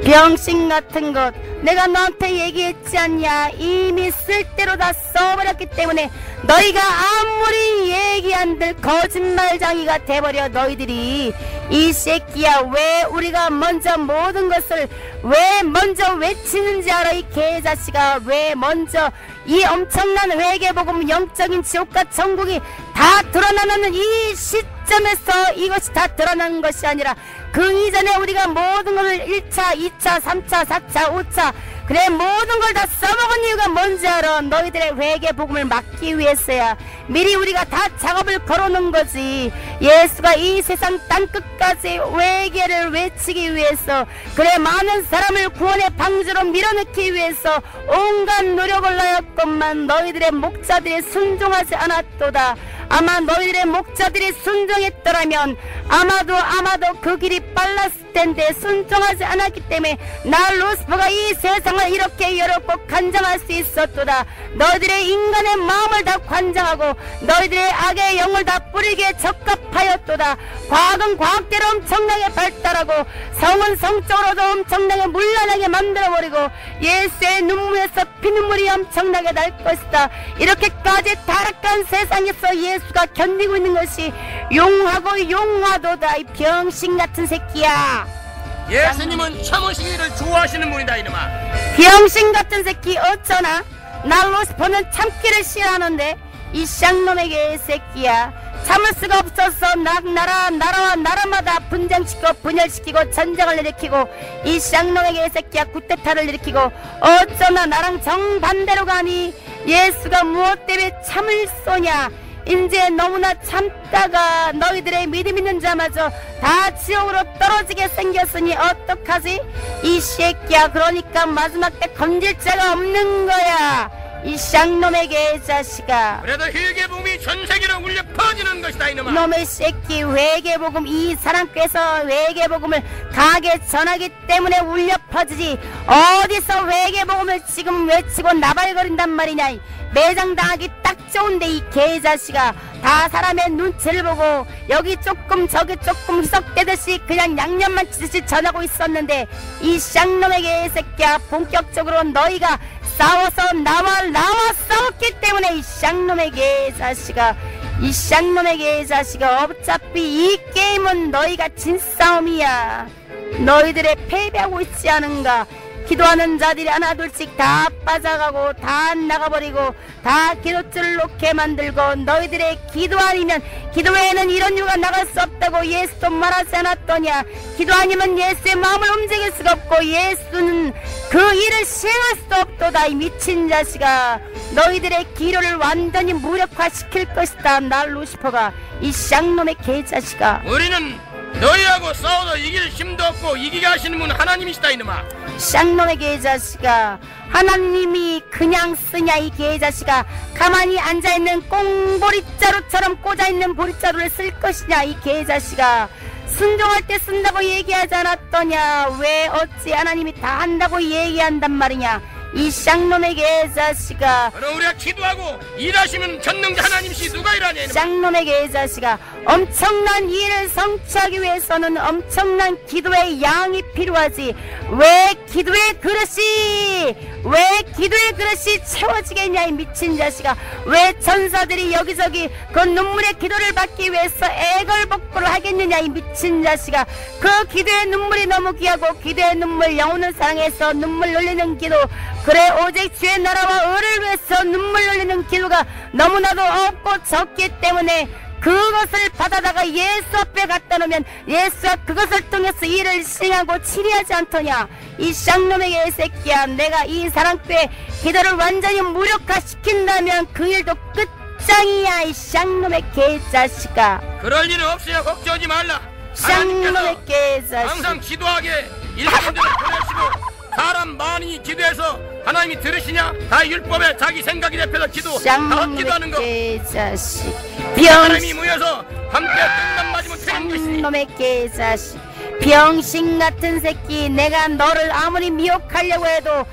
병신 같은 것. 내가 너한테 얘기했지 않냐. 이미 쓸대로 다 써버렸기 때문에 너희가 아무리 얘기한들 거짓말장이가 돼버려 너희들이. 이 새끼야. 왜 우리가 먼저 모든 것을 왜 먼저 외치는지 알아 이 개자식아. 왜 먼저 이 엄청난 회개복음, 영적인 지옥과 천국이 다 드러나는 이 시점에서 이것이 다 드러나는 것이 아니라 그 이전에 우리가 모든 것을 1차, 2차, 3차, 4차, 5차 그래 모든 걸 다 써먹은 이유가 뭔지 알아. 너희들의 회개복음을 막기 위해서야. 미리 우리가 다 작업을 걸어놓은 거지. 예수가 이 세상 땅끝까지 회개를 외치기 위해서, 그래 많은 사람을 구원의 방주로 밀어넣기 위해서 온갖 노력을 하였건만 너희들의 목자들이 순종하지 않았도다. 아마 너희들의 목자들이 순종했더라면 아마도 그 길이 빨랐을 텐데 순종하지 않았기 때문에 나 루시퍼가 이 세상을 이렇게 열었고 관장할 수 있었도다. 너희들의 인간의 마음을 다 관장하고 너희들의 악의 영을 다 뿌리게 적합하였도다. 과학은 과학대로 엄청나게 발달하고 성은 성적으로도 엄청나게 문란하게 만들어버리고 예수의 눈물에서 피눈물이 엄청나게 날 것이다. 이렇게까지 타락한 세상에서 예수가 견디고 있는 것이 용하고 용하도다. 이 병신같은 새끼야.
예수님은 참으시기를 좋아하시는 분이다 이놈아.
병신같은 새끼. 어쩌나 나 루시퍼는 참기를 싫어하는데 이 쌍놈에게 새끼야. 참을 수가 없어서 나라와 나라마다 분쟁시키고 분열시키고 전쟁을 일으키고 이 쌍놈에게 새끼야 구테타를 일으키고 어쩌나 나랑 정반대로 가니 예수가 무엇 때문에 참을 쏘냐. 이제 너무나 참다가 너희들의 믿음 있는 자마저 다 지옥으로 떨어지게 생겼으니 어떡하지? 이 새끼야. 그러니까 마지막 때 건질 자가 없는 거야 이 쌍놈에게 자식아.
그래도 회개복음이 전세계로 울려 퍼지는 것이다 이놈아.
놈의 새끼. 회개복음, 이 사랑께서 회개복음을 강하게 전하기 때문에 울려 퍼지지 어디서 회개복음을 지금 외치고 나발거린단 말이냐. 매장당하기 딱 좋은데 이 개자식아. 다 사람의 눈치를 보고 여기 조금 저기 조금 희석되듯이 그냥 양념만 치듯이 전하고 있었는데 이 쌍놈에게 새끼야 본격적으로 너희가 싸워서 나와 싸웠기 때문에 이 쌍놈에게 자식아. 이 쌍놈에게 자식아. 어차피 이 게임은 너희가 진 싸움이야. 너희들의 패배하고 있지 않은가. 기도하는 자들이 하나둘씩 다 빠져가고 다 나가버리고 다 기도줄을 놓게 만들고 너희들의 기도 아니면 기도 외에는 이런 이유가 나갈 수 없다고 예수도 말하지 않았더냐. 기도 아니면 예수의 마음을 움직일 수가 없고 예수는 그 일을 시행할 수도 없도다. 이 미친 자식아, 너희들의 기도를 완전히 무력화시킬 것이다. 나 루시퍼가, 이 쌍놈의 개자식아.
우리는 너희하고 싸워도 이길 힘도 없고 이기게 하시는 분은 하나님이시다 이놈아.
쌍놈의 개자식아, 하나님이 그냥 쓰냐 이 개자식아. 가만히 앉아있는 꽁보리자루처럼 꽂아있는 보리자루를 쓸 것이냐 이 개자식아. 순종할 때 쓴다고 얘기하지 않았더냐. 왜 어찌 하나님이 다 한다고 얘기한단 말이냐 이 쌍놈의 개자식아.
그럼 우리가 기도하고 일하시면 전능자 하나님이시 누가 일하냐 이놈아.
쌍놈의 개자식아, 엄청난 일을 성취하기 위해서는 엄청난 기도의 양이 필요하지. 왜 기도의 그릇이 채워지겠냐 이 미친 자식아. 왜 천사들이 여기저기 그 눈물의 기도를 받기 위해서 애걸복걸을 하겠느냐 이 미친 자식아. 그 기도의 눈물이 너무 귀하고 기도의 눈물, 영혼을 사랑해서 눈물 흘리는 기도, 그래 오직 주의 나라와 의를 위해서 눈물 흘리는 기도가 너무나도 없고 적기 때문에 그것을 받아다가 예수 앞에 갖다 놓으면 예수가 그것을 통해서 일을 시행하고 치리하지 않더냐 이 쌍놈의 개새끼야. 내가 이 사랑교회 기도를 완전히 무력화시킨다면 그 일도 끝장이야 이 쌍놈의 개자식아.
그럴 일은 없으냐 걱정하지 말라.
쌍놈의 개자식.
항상 기도하게 일꾼들을 보내시고 사람 많이 기도해서 하나님이 들으시냐? 다 율법에 자기 생각이 대표서 기도 다 기도하는 거.
개자식.
사람이 모여서 함께 뜬단 맞으면 되는 것이니.
쌍놈의 개자식. 병신 같은 새끼. 내가 너를 아무리 미혹하려고 해도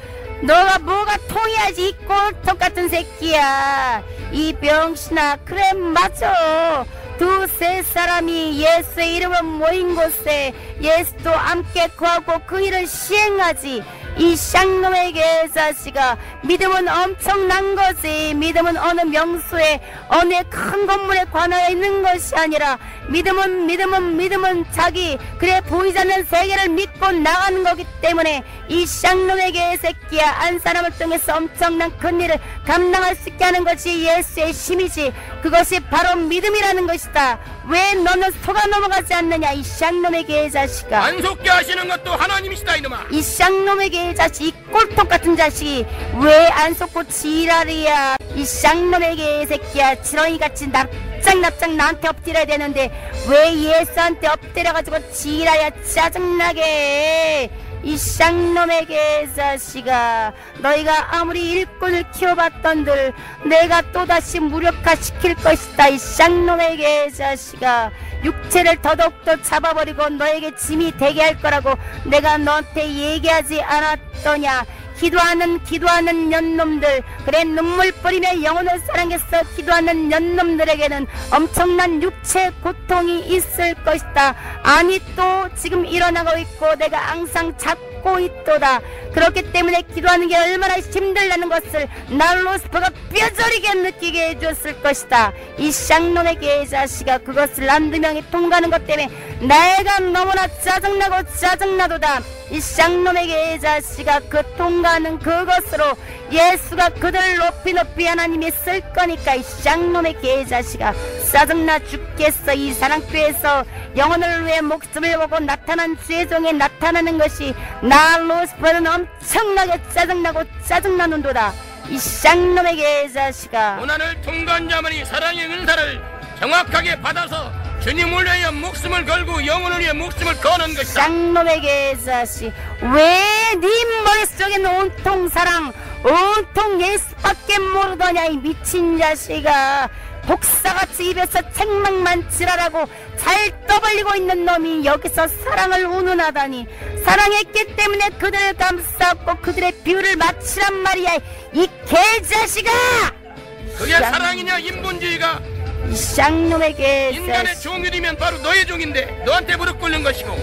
너가 뭐가 통해야지 이 꼴통 같은 새끼야. 이 병신아. 그래 맞아. 두세 사람이 예수의 이름을 모인 곳에 예수도 함께 구하고 그 일을 시행하지. 이 쌍놈의 개자식아, 믿음은 엄청난 거지. 믿음은 어느 명소에 어느 큰 건물에 관하여 있는 것이 아니라 믿음은 자기 그래 보이지 않는 세계를 믿고 나가는 거기 때문에 이 쌍놈의 개새끼야, 한 사람을 통해서 엄청난 큰 일을 감당할 수 있게 하는 것이 예수의 힘이지. 그것이 바로 믿음이라는 것이다. 왜 너는 속아 넘어가지 않느냐 이 쌍놈의 개자식아.
안 속게 하시는 것도 하나님이시다 이놈아.
이 쌍놈의 개자식, 이 꼴통 같은 자식이 왜 안 속고 지랄이야. 이 쌍놈의 개새끼야, 지렁이같이 납작 나한테 엎드려야 되는데 왜 예수한테 엎드려가지고 지랄이야. 짜증나게. 이 쌍놈의 개자식아, 너희가 아무리 일꾼을 키워봤던들 내가 또다시 무력화시킬 것이다. 이 쌍놈의 개자식아, 육체를 더더욱더 잡아버리고 너에게 짐이 되게 할 거라고 내가 너한테 얘기하지 않았더냐. 기도하는 년놈들, 그래 눈물 뿌리며 영혼을 사랑해서 기도하는 년놈들에게는 엄청난 육체 고통이 있을 것이다. 아니 또 지금 일어나고 있고 내가 항상 잡고 있도다. 그렇기 때문에 기도하는 게 얼마나 힘들다는 것을 나 루시퍼가 뼈저리게 느끼게 해줬을 것이다. 이 쌍놈의 개자식아, 그것을 한두 명이 통과하는 것 때문에 내가 너무나 짜증나도다. 이 쌍놈의 개자식아, 그 통과하는 그것으로 예수가 그들을 높이 하나님이 쓸 거니까. 이 쌍놈의 개자식아, 짜증나 죽겠어. 이 사랑교회에서 영혼을 위해 목숨을 보고 나타난 주의 종이 나타나는 것이 나 루시퍼는 엄청나게 짜증나는도다. 이 쌍놈의 개자식아.
고난을 통과한 자만이 사랑의 은사를 정확하게 받아서 주님을 위하여 목숨을 걸고 영혼을 위해 목숨을 거는 것이다.
쌍놈의 개자식, 왜 네 머릿속에는 온통 사랑, 온통 예수밖에 모르더냐 이 미친 자식아. 독사같이 입에서 책망만 지랄하고 잘 떠벌리고 있는 놈이 여기서 사랑을 운운하다니. 사랑했기 때문에 그들을 감싸고 그들의 비유를 마치란 말이야 이 개자식아.
그게 사랑이냐 인본주의가.
이 쌍놈의 개자식.
인간의 종이 되면 바로 너의 종인데 너한테 무릎 꿇는 것이고.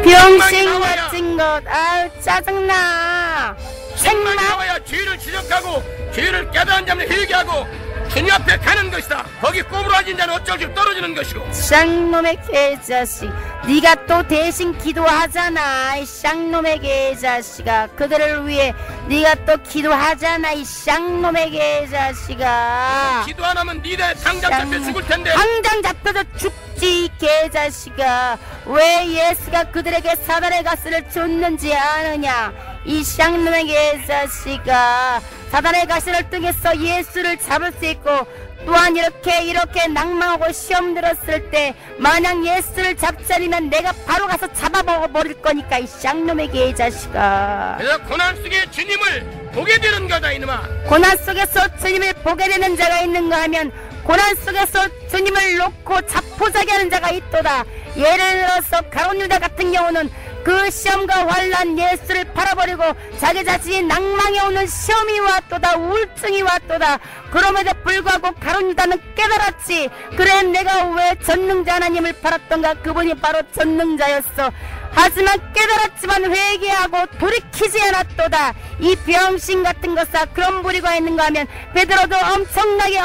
병신 같은 것. 아유 짜증나.
책망이 나와야 죄를 지적하고 죄를 깨달은 자를 회개하고 주님 앞에 가는 것이다. 거기 꼬부라진 자는 어쩔 수 없이 떨어지는 것이고.
쌍놈의 개자식, 네가 또 대신 기도하잖아. 이 쌍놈의 개자식아, 그들을 위해 네가 또 기도하잖아. 이 쌍놈의 개자식아.
기도 안 하면 니네 당장 잡혀 죽을 텐데.
당장 잡혀서 죽지. 이 개자식아, 왜 예수가 그들에게 사단의 가시를 줬는지 아느냐? 이 쌍놈의 개자식아, 사단의 가시를 통해서 예수를 잡을 수 있고, 또한 이렇게 낭망하고 시험 들었을 때 만약 예수를 잡자리면 내가 바로 가서 잡아버릴 거니까. 이 쌍놈의 개자식아.
그래서 고난 속에 주님을 보게 되는 거다 이놈아.
고난 속에서 주님을 보게 되는 자가 있는가 하면, 고난 속에서 주님을 놓고 자포자기 하는 자가 있도다. 예를 들어서 가룟 유다 같은 경우는 그 시험과 환난, 예수를 팔아버리고 자기 자신이 낭망해 오는 시험이 왔도다, 우울증이 왔도다. 그럼에도 불구하고 가룟 유다는 깨달았지. 그래, 내가 왜 전능자 하나님을 팔았던가? 그분이 바로 전능자였어. 하지만 깨달았지만 회개하고 돌이키지 않았도다. 이 병신 같은 것아, 그런 부리가 있는가 하면 베드로도 엄청나게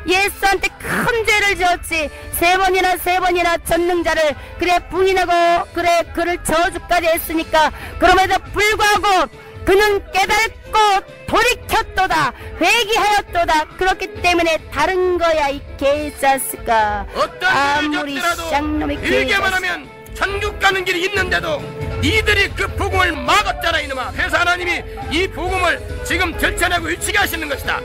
예수한테 큰 죄를 지었지. 세 번이나 전능자를 그래 부인하고 그래 그를 저주까지 했으니까, 그럼에도 불구하고 그는 깨닫고 돌이켰도다. 회개하였도다. 그렇기 때문에 다른 거야 이 개자식아.
어떤 일을 겪더라도 회개만 하면 천국 가는 길이 있는데도 니들이 그 복음을 막았잖아 이놈아. 그래서 하나님이 이 복음을 지금 들춰내고 일치게 하시는 것이다.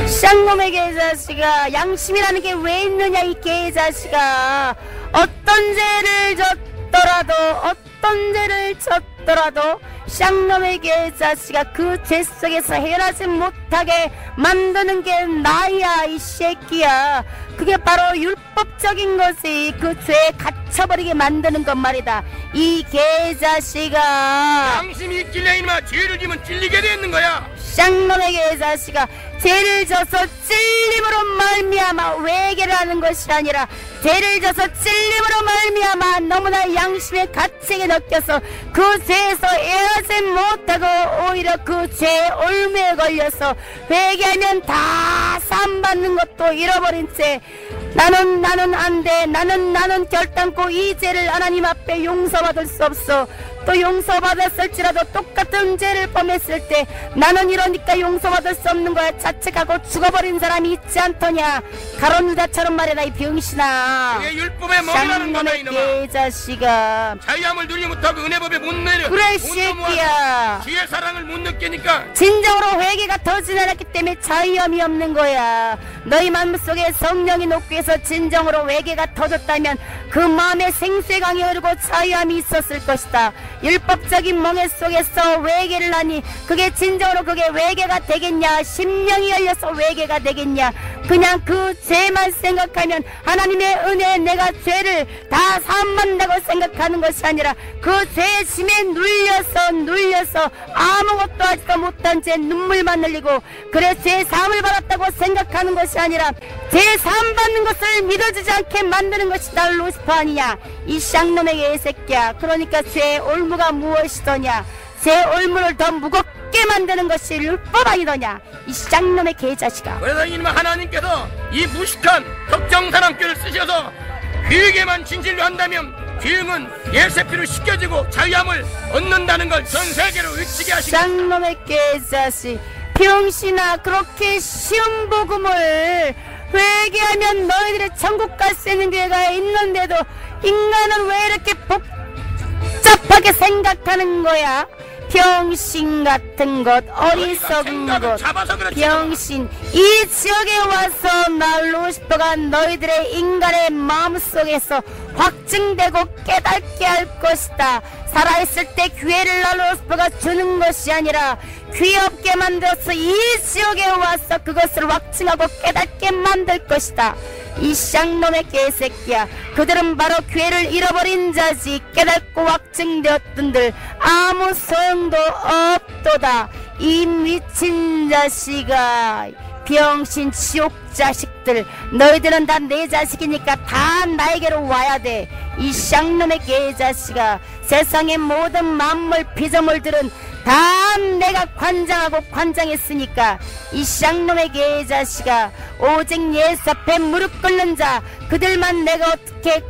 쌍놈의 개자식아, 양심이라는 게 왜 있느냐 이 개자식아. 어떤 죄를 졌더라도 쌍놈의 개자식아, 그 죄 속에서 해라지 못하게 만드는 게 나야 이 새끼야. 그게 바로 율법적인 것이 그 죄에 갇혀버리게 만드는 것 말이다 이 개자식아.
양심이 있길래 이놈아 죄를 지면 찔리게 되는 거야.
쌍놈의 개자식아, 죄를 져서 찔림으로 말미암아 외계를 하는 것이 아니라, 죄를 져서 찔림으로 말미암아 너무나 양심의 가책에 느껴서 그 죄에서 애하지 못하고 오히려 그 죄의 올무에 걸려서 회개하면 다 사함받는 것도 잃어버린 채 나는 안 돼, 나는 결단코 이 죄를 하나님 앞에 용서받을 수 없어. 또 용서받았을지라도 똑같은 죄를 범했을 때 나는 이러니까 용서받을 수 없는 거야 자책하고 죽어버린 사람이 있지 않더냐. 가룟 유다처럼 말이다 이 병신아.
그게 율법에 먹으라는 거다 이놈아.
자식아,
자유함을 누리지 못하고 은혜법에 못 내려.
그래 새끼야.
주의 사랑을 못 느끼니까
진정으로 회개가 더 지나갔기 때문에 자유함이 없는 거야. 너희 마음속에 성령이 녹기 위해서 진정으로 회개가 터졌다면 그 마음에 생수의 강이 흐르고 자유함이 있었을 것이다. 율법적인 멍해 속에서 회개를 하니 그게 진정으로 그게 회개가 되겠냐? 심령이 열려서 회개가 되겠냐? 그냥 그 죄만 생각하면 하나님의 은혜에 내가 죄를 다 사함받는다고 생각하는 것이 아니라 그 죄의 짐에 눌려서 아무것도 하지도 못한 죄 눈물만 흘리고 그래 죄 사함을 받았다고 생각하는 것이 아니라 죄 사함 받는 것을 믿어지지 않게 만드는 것이 다 루시퍼 아니냐 이 쌍놈의 개새끼야. 그러니까 죄의 올무가 무엇이더냐? 죄의 올무를 더 무겁게 만드는 것이 율법 아니더냐 이 쌍놈의 개자식아.
그래서 이놈 하나님께서 이 무식한 덕정사랑교를 쓰셔서 귀에게만 진실로 한다면 귀응은 예세피로 씻겨지고 자유함을 얻는다는 걸 전 세계로 외치게 하시고.
쌍놈의 개자식, 병신아, 그렇게 쉬운 복음을 회개하면 너희들의 천국 갈 수 있는 기회가 있는데도 인간은 왜 이렇게 복잡하게 생각하는 거야? 병신 같은 것, 어리석은 것, 병신. 이 지역에 와서 나 루시퍼가 너희들의 인간의 마음속에서 확증되고 깨닫게 할 것이다. 살아있을 때 기회를 나 루시퍼가 주는 것이 아니라 귀 없게 만들어서 이 지역에 와서 그것을 확증하고 깨닫게 만들 것이다. 이 쌍놈의 개새끼야. 그들은 바로 기회를 잃어버린 자지. 깨닫고 확증되었던들 아무 소용도 없도다. 이 미친 자식아, 병신 지옥 자식들, 너희들은 다 내 자식이니까 다 나에게로 와야 돼. 이 쌍놈의 개자식아, 세상의 모든 만물 피조물들은 다 내가 관장하고 관장했으니까 이 쌍놈의 개자식아, 오직 예수 앞에 무릎 꿇는 자, 그들만 내가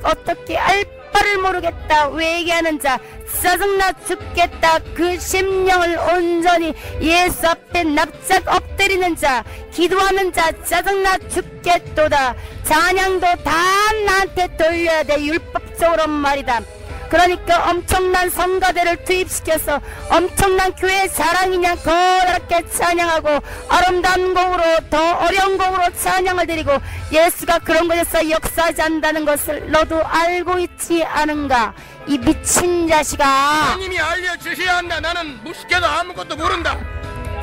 어떻게 알 바를 모르겠다 외계하는 자, 짜증나 죽겠다 그 심령을 온전히 예수 앞에 납작 엎드리는 자, 기도하는 자, 짜증나 죽겠도다. 찬양도 다 나한테 돌려야 돼, 율법적으로 말이다. 그러니까 엄청난 성가대를 투입시켜서 엄청난 교회 자랑이냐 거렇게 찬양하고 아름다운 곡으로 더 어려운 곡으로 찬양을 드리고 예수가 그런 곳에서 역사하지 않는다는 것을 너도 알고 있지 않은가, 이 미친 자식아.
하나님이 알려주셔야 한다. 나는 무식해도 아무것도 모른다.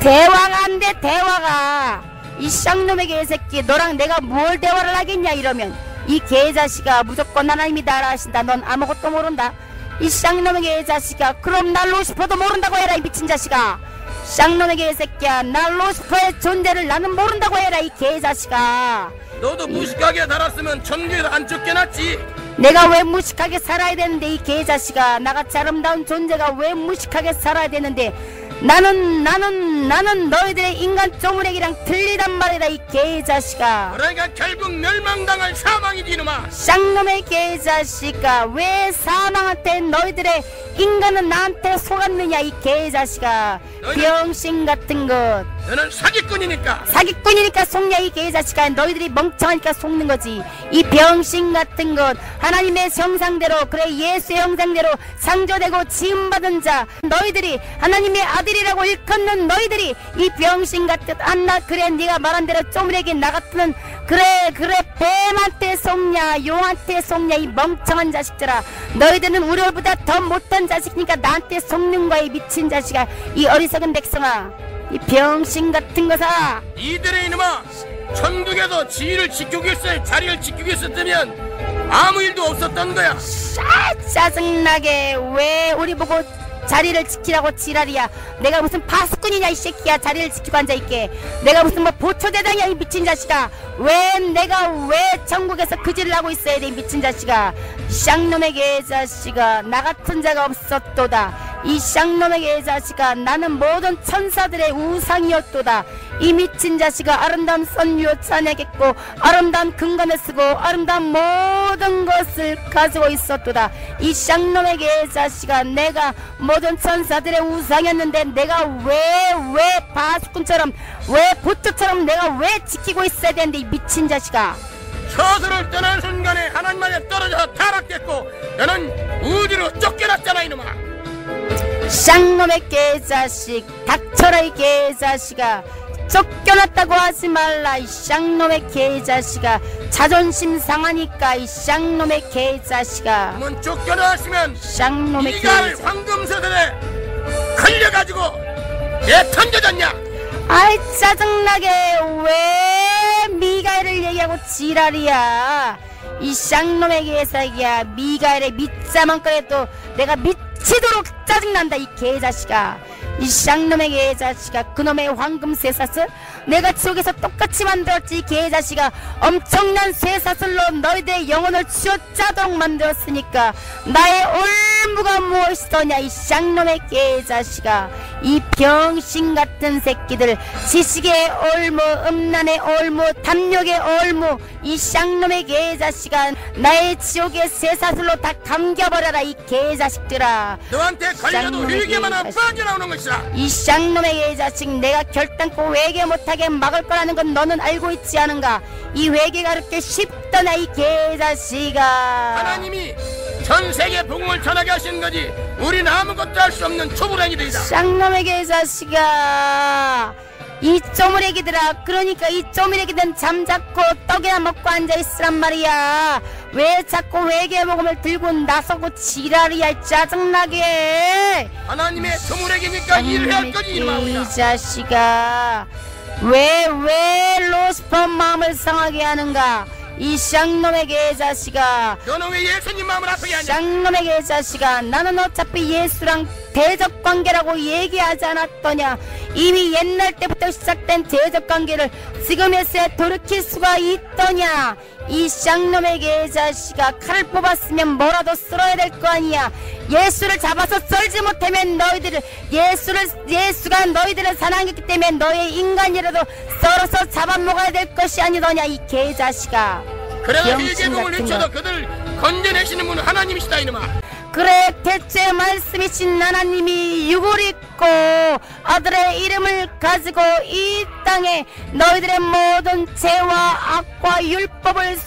대화가 안 돼, 대화가. 이 쌍놈의 개새끼, 너랑 내가 뭘 대화를 하겠냐 이러면 이 개자식아, 무조건 하나님이 나라 하신다. 넌 아무것도 모른다. 이 쌍놈의 개자식아, 그럼 나 루시퍼도 모른다고 해라. 이 미친 자식아, 쌍놈의 개새끼야, 나 루시퍼의 존재를 나는 모른다고 해라. 이 개자식아.
너도 무식하게 살았으면 천국에서 안 쫓겨났지.
내가 왜 무식하게 살아야 되는데, 이 개자식아. 나같이 아름다운 존재가 왜 무식하게 살아야 되는데, 나는 너희들의 인간 쪼무레기랑 틀리단 말이다. 이 개자식아.
그러니까 결국 멸망당할 사망이지 이놈아.
쌍놈의 개자식아, 왜 사망한테 너희들의 인간은 나한테 속았느냐. 이 개자식아, 병신 같은 것.
너는 사기꾼이니까
속냐. 이 개자식아, 너희들이 멍청하니까 속는 거지. 이 병신 같은 것. 하나님의 형상대로, 그래 예수의 형상대로 창조되고 지음받은 자, 너희들이 하나님의 아들이라고 일컫는 너희들이 이 병신 같은 안나, 그래 네가 말한 대로 쪼무레기 나 같은, 그래 뱀한테 속냐, 용한테 속냐. 이 멍청한 자식들아, 너희들은 우리보다 더 못한 자식이니까 나한테 속는 거야. 이 미친 자식아, 이 어리석은 백성아, 이 병신 같은 거사.
이들의 이놈아, 천국에서 자리를 지키고 있었다면 아무 일도 없었던 거야.
짜증나게. 왜 우리 보고 자리를 지키라고 지랄이야. 내가 무슨 파수꾼이냐 이 새끼야. 자리를 지키고 앉아있게. 내가 무슨 뭐 보초대장이야 이 미친 자식아. 내가 왜 천국에서 그지를 하고 있어야 돼 이 미친 자식아. 쌍놈의 개자식아, 나 같은 자가 없었도다. 이 쌍놈의 개자식아, 나는 모든 천사들의 우상이었도다. 이 미친 자식아, 아름다운 선유로 찬양했고 아름다운 근간을 쓰고 아름다운 모든 것을 가지고 있었도다. 이 쌍놈의 개자식아, 내가 모든 천사들의 우상이었는데 내가 왜 바수꾼처럼, 왜 보초처럼 내가 왜 지키고 있어야 되는데 이 미친 자식아.
처소를 떠난 순간에 하나님만에 떨어져서 타락했고 너는 우주로 쫓겨났잖아 이놈아.
쌍놈의 개자식, 닥쳐라 이 개자식아. 쫓겨났다고 하지 말라 이 쌍놈의 개자식아. 자존심 상하니까 이 쌍놈의 개자식아.
한번 쫓겨나시면
쌍놈의
이갈 황금서들에 걸려가지고 내 던져졌냐.
아이 짜증나게. 왜 미가엘을 얘기하고 지랄이야. 이 쌍놈의 개자식이야. 미가엘의 밑자만 꺼내도 내가 미치도록 짜증난다 이 개자식아. 이 쌍놈의 개자식아, 그놈의 황금 쇠사슬 내가 지옥에서 똑같이 만들었지. 이 개자식아, 엄청난 쇠사슬로 너희들의 영혼을 쥐어짜도록 만들었으니까 나의 올무가 무엇이더냐. 이 쌍놈의 개자식아, 이 병신같은 새끼들, 지식의 올무, 음란의 올무, 탐욕의 올무, 이 쌍놈의 개자식아, 나의 지옥의 쇠사슬로 다 감겨버려라 이 개자식들아.
너한테 걸려도 힐게만 하면 빠져나오는 것이다.
이 쌍놈의 개자식, 내가 결단코 회개 못하게 막을 거라는 건 너는 알고 있지 않은가. 이 회개가 그렇게 쉽더나 이 개자식아.
하나님이 전 세계 복음을 전하게 하시는 거지 우리는 아무것도 할 수 없는 초불행이들이다.
쌍놈의 개자식아, 이 쪼무레기들아. 그러니까 이 쪼무레기들은 잠자코 떡이나 먹고 앉아있으란 말이야. 왜 자꾸 회개 복음을 들고 나서고 지랄이야. 짜증나게.
하나님의 쪼무레기니까 일을 할 거지
이 자식아, 왜 루시퍼 마음을 상하게 하는가. 이 쌍놈의 개자식아,
너는 왜 예수님 마음을 아프게 하냐.
쌍놈의 개자식아, 나는 어차피 예수랑 대적관계라고 얘기하지 않았더냐. 이미 옛날 때부터 시작된 대적관계를 지금에서야 돌이킬 수가 있더냐. 이 쌍놈의 개자식아, 칼을 뽑았으면 뭐라도 썰어야 될 거 아니야. 예수를 잡아서 썰지 못하면 예수가 너희들을 사랑했기 때문에 너의 인간이라도 썰어서 잡아먹어야 될 것이 아니더냐. 이 개자식아.
그래도 회개복음을 외쳐도 그들 건져내시는 분은 하나님이시다 이놈아.
그래, 대체 말씀이신 하나님이 육을 입고 아들의 이름을 가지고 이 땅에 너희들의 모든 죄와 악과 율법을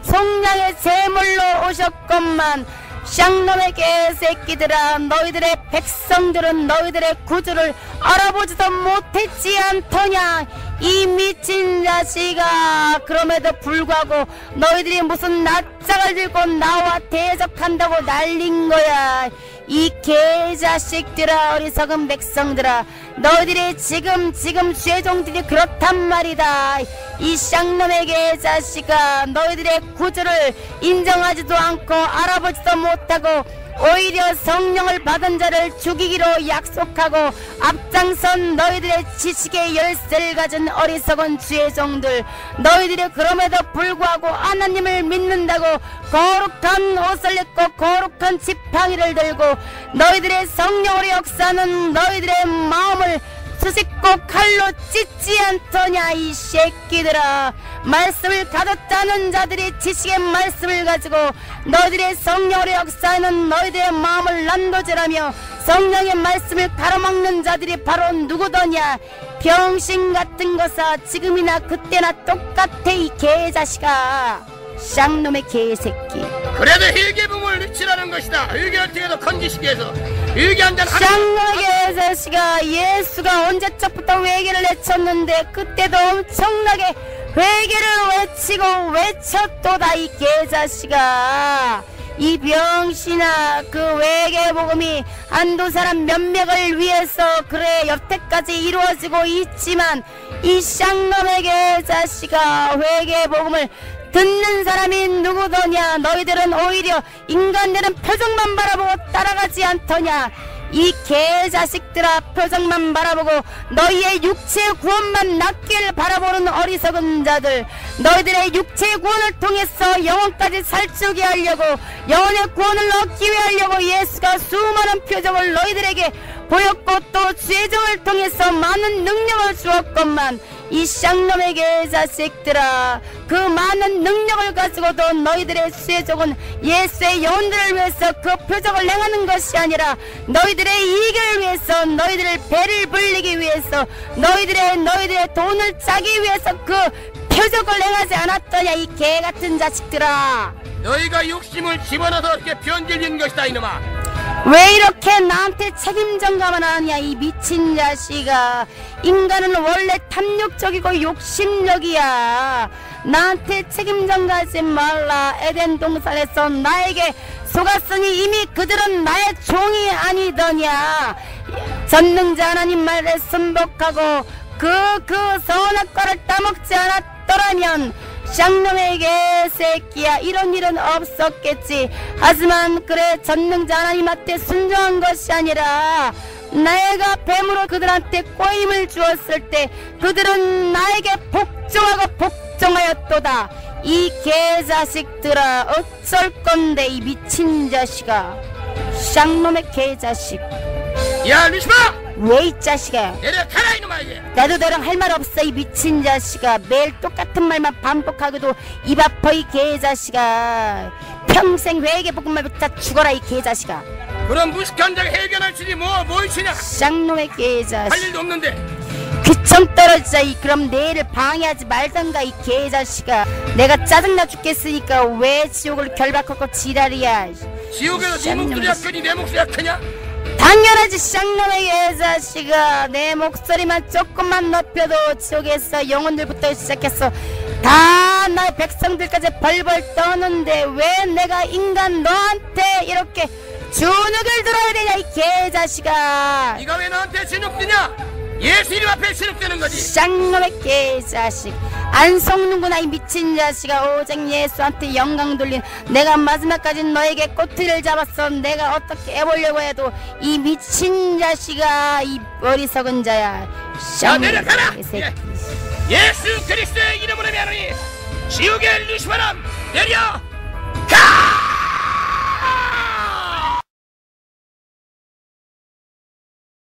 속량의 제물로 오셨건만, 쌍놈의 개새끼들아, 너희들의 백성들은 너희들의 구주를 알아보지도 못했지 않더냐. 이 미친 자식아, 그럼에도 불구하고 너희들이 무슨 낯짝을 들고 나와 대적한다고 난린 거야. 이 개자식들아, 어리석은 백성들아, 너희들이 지금 죄종들이 그렇단 말이다. 이 쌍놈의 개자식아, 너희들의 구주를 인정하지도 않고 알아보지도 못하고 오히려 성령을 받은 자를 죽이기로 약속하고 앞장선 너희들의 지식의 열쇠를 가진 어리석은 죄종들, 너희들이 그럼에도 불구하고 하나님을 믿는다고 거룩한 옷을 입고 거룩한 지팡이를 들고 너희들의 성령으로 역사하는 너희들의 마음을 수식고 칼로 찢지 않더냐. 이 새끼들아, 말씀을 가뒀다는 자들이 지식의 말씀을 가지고 너희들의 성령으로 역사하는 너희들의 마음을 난도질하며 성령의 말씀을 가로막는 자들이 바로 누구더냐. 병신 같은 것아, 지금이나 그때나 똑같아. 이 개자식아, 쌍놈의 개새끼.
그래도 회개복음을 외치라는 것이다. 회개할 때에도 건지시기 위해서 회개한다는
쌍놈의 개자식아, 예수가 언제적부터 회개를 외쳤는데 그때도 엄청나게 회개를 외쳤도다. 이 개자식아, 이 병신아, 그 회개복음이 한두 사람 몇 명을 위해서 그래 여태까지 이루어지고 있지만 이 쌍놈의 개자식아, 회개복음을 듣는 사람이 누구더냐. 너희들은 오히려 인간들은 표정만 바라보고 따라가지 않더냐. 이 개자식들아, 표정만 바라보고 너희의 육체의 구원만 낫기를 바라보는 어리석은 자들, 너희들의 육체의 구원을 통해서 영혼까지 살찌우게 하려고, 영혼의 구원을 얻기 위해 하려고 예수가 수많은 표적을 너희들에게 보였고 또 죄정을 통해서 많은 능력을 주었건만, 이 쌍놈의 개자식들아, 그 많은 능력을 가지고도 너희들의 죄종은 예수의 영혼들을 위해서 그 표적을 행하는 것이 아니라 너희들의 이익을 위해서, 너희들의 배를 불리기 위해서, 너희들의 돈을 짜기 위해서 그 표적을 행하지 않았더냐. 이 개같은 자식들아,
너희가 욕심을 집어넣어서 이렇게 변질린 것이다 이놈아.
왜 이렇게 나한테 책임 전가만 하냐. 이 미친 자식아, 인간은 원래 탐욕적이고 욕심적이야. 나한테 책임 전가하지 말라. 에덴 동산에서 나에게 속았으니 이미 그들은 나의 종이 아니더냐. 전능자 하나님 말에 순복하고 그 선악 과를 따먹지 않았더라면 쌍놈의 개새끼야, 이런 일은 없었겠지. 하지만 그래, 전능자 하나님한테 순종한 것이 아니라 내가 뱀으로 그들한테 꼬임을 주었을 때 그들은 나에게 복종하였도다. 이 개자식들아, 어쩔 건데. 이 미친 자식아, 쌍놈의 개자식.
야 루시파,
왜 이 자식아,
내려타라 이놈아. 이제
나도 너랑 할 말 없어. 이 미친 자식아, 매일 똑같은 말만 반복하고도 입 아파. 이 개자식아, 평생 회개복음만 듣다 죽어라. 이 개자식아.
그럼 무식한 자가 해결할 줄이 뭐 있으냐.
쌍놈의 개자식,
할 일도 없는데.
귀청 떨어지자. 그럼 내일을 방해하지 말던가. 이 개자식아, 내가 짜증나 죽겠으니까 왜 지옥을 결박하고 지랄이야.
지옥에서 네 목소리가 크니 내 목소리가 크냐?
당연하지. 쌍놈의 개자식아, 내 목소리만 조금만 높여도 지옥에서 영혼들부터 시작해서 다 나의 백성들까지 벌벌 떠는데 왜 내가 인간 너한테 이렇게 주눅을 들어야 되냐. 이 개자식아,
네가 왜 나한테 주눅 드냐? 예수 이름 앞에 실룩되는 거지.
쌍놈의 개자식, 안 속는구나 이 미친 자식아. 오직 예수한테 영광 돌린, 내가 마지막까지 너에게 꼬투리를 잡았어. 내가 어떻게 해보려고 해도 이 미친 자식아, 이 어리석은 자야.
자, 내려가라.
새끼.
예수 그리스도의 이름으로 명하노니 지옥의 루시퍼람 내려.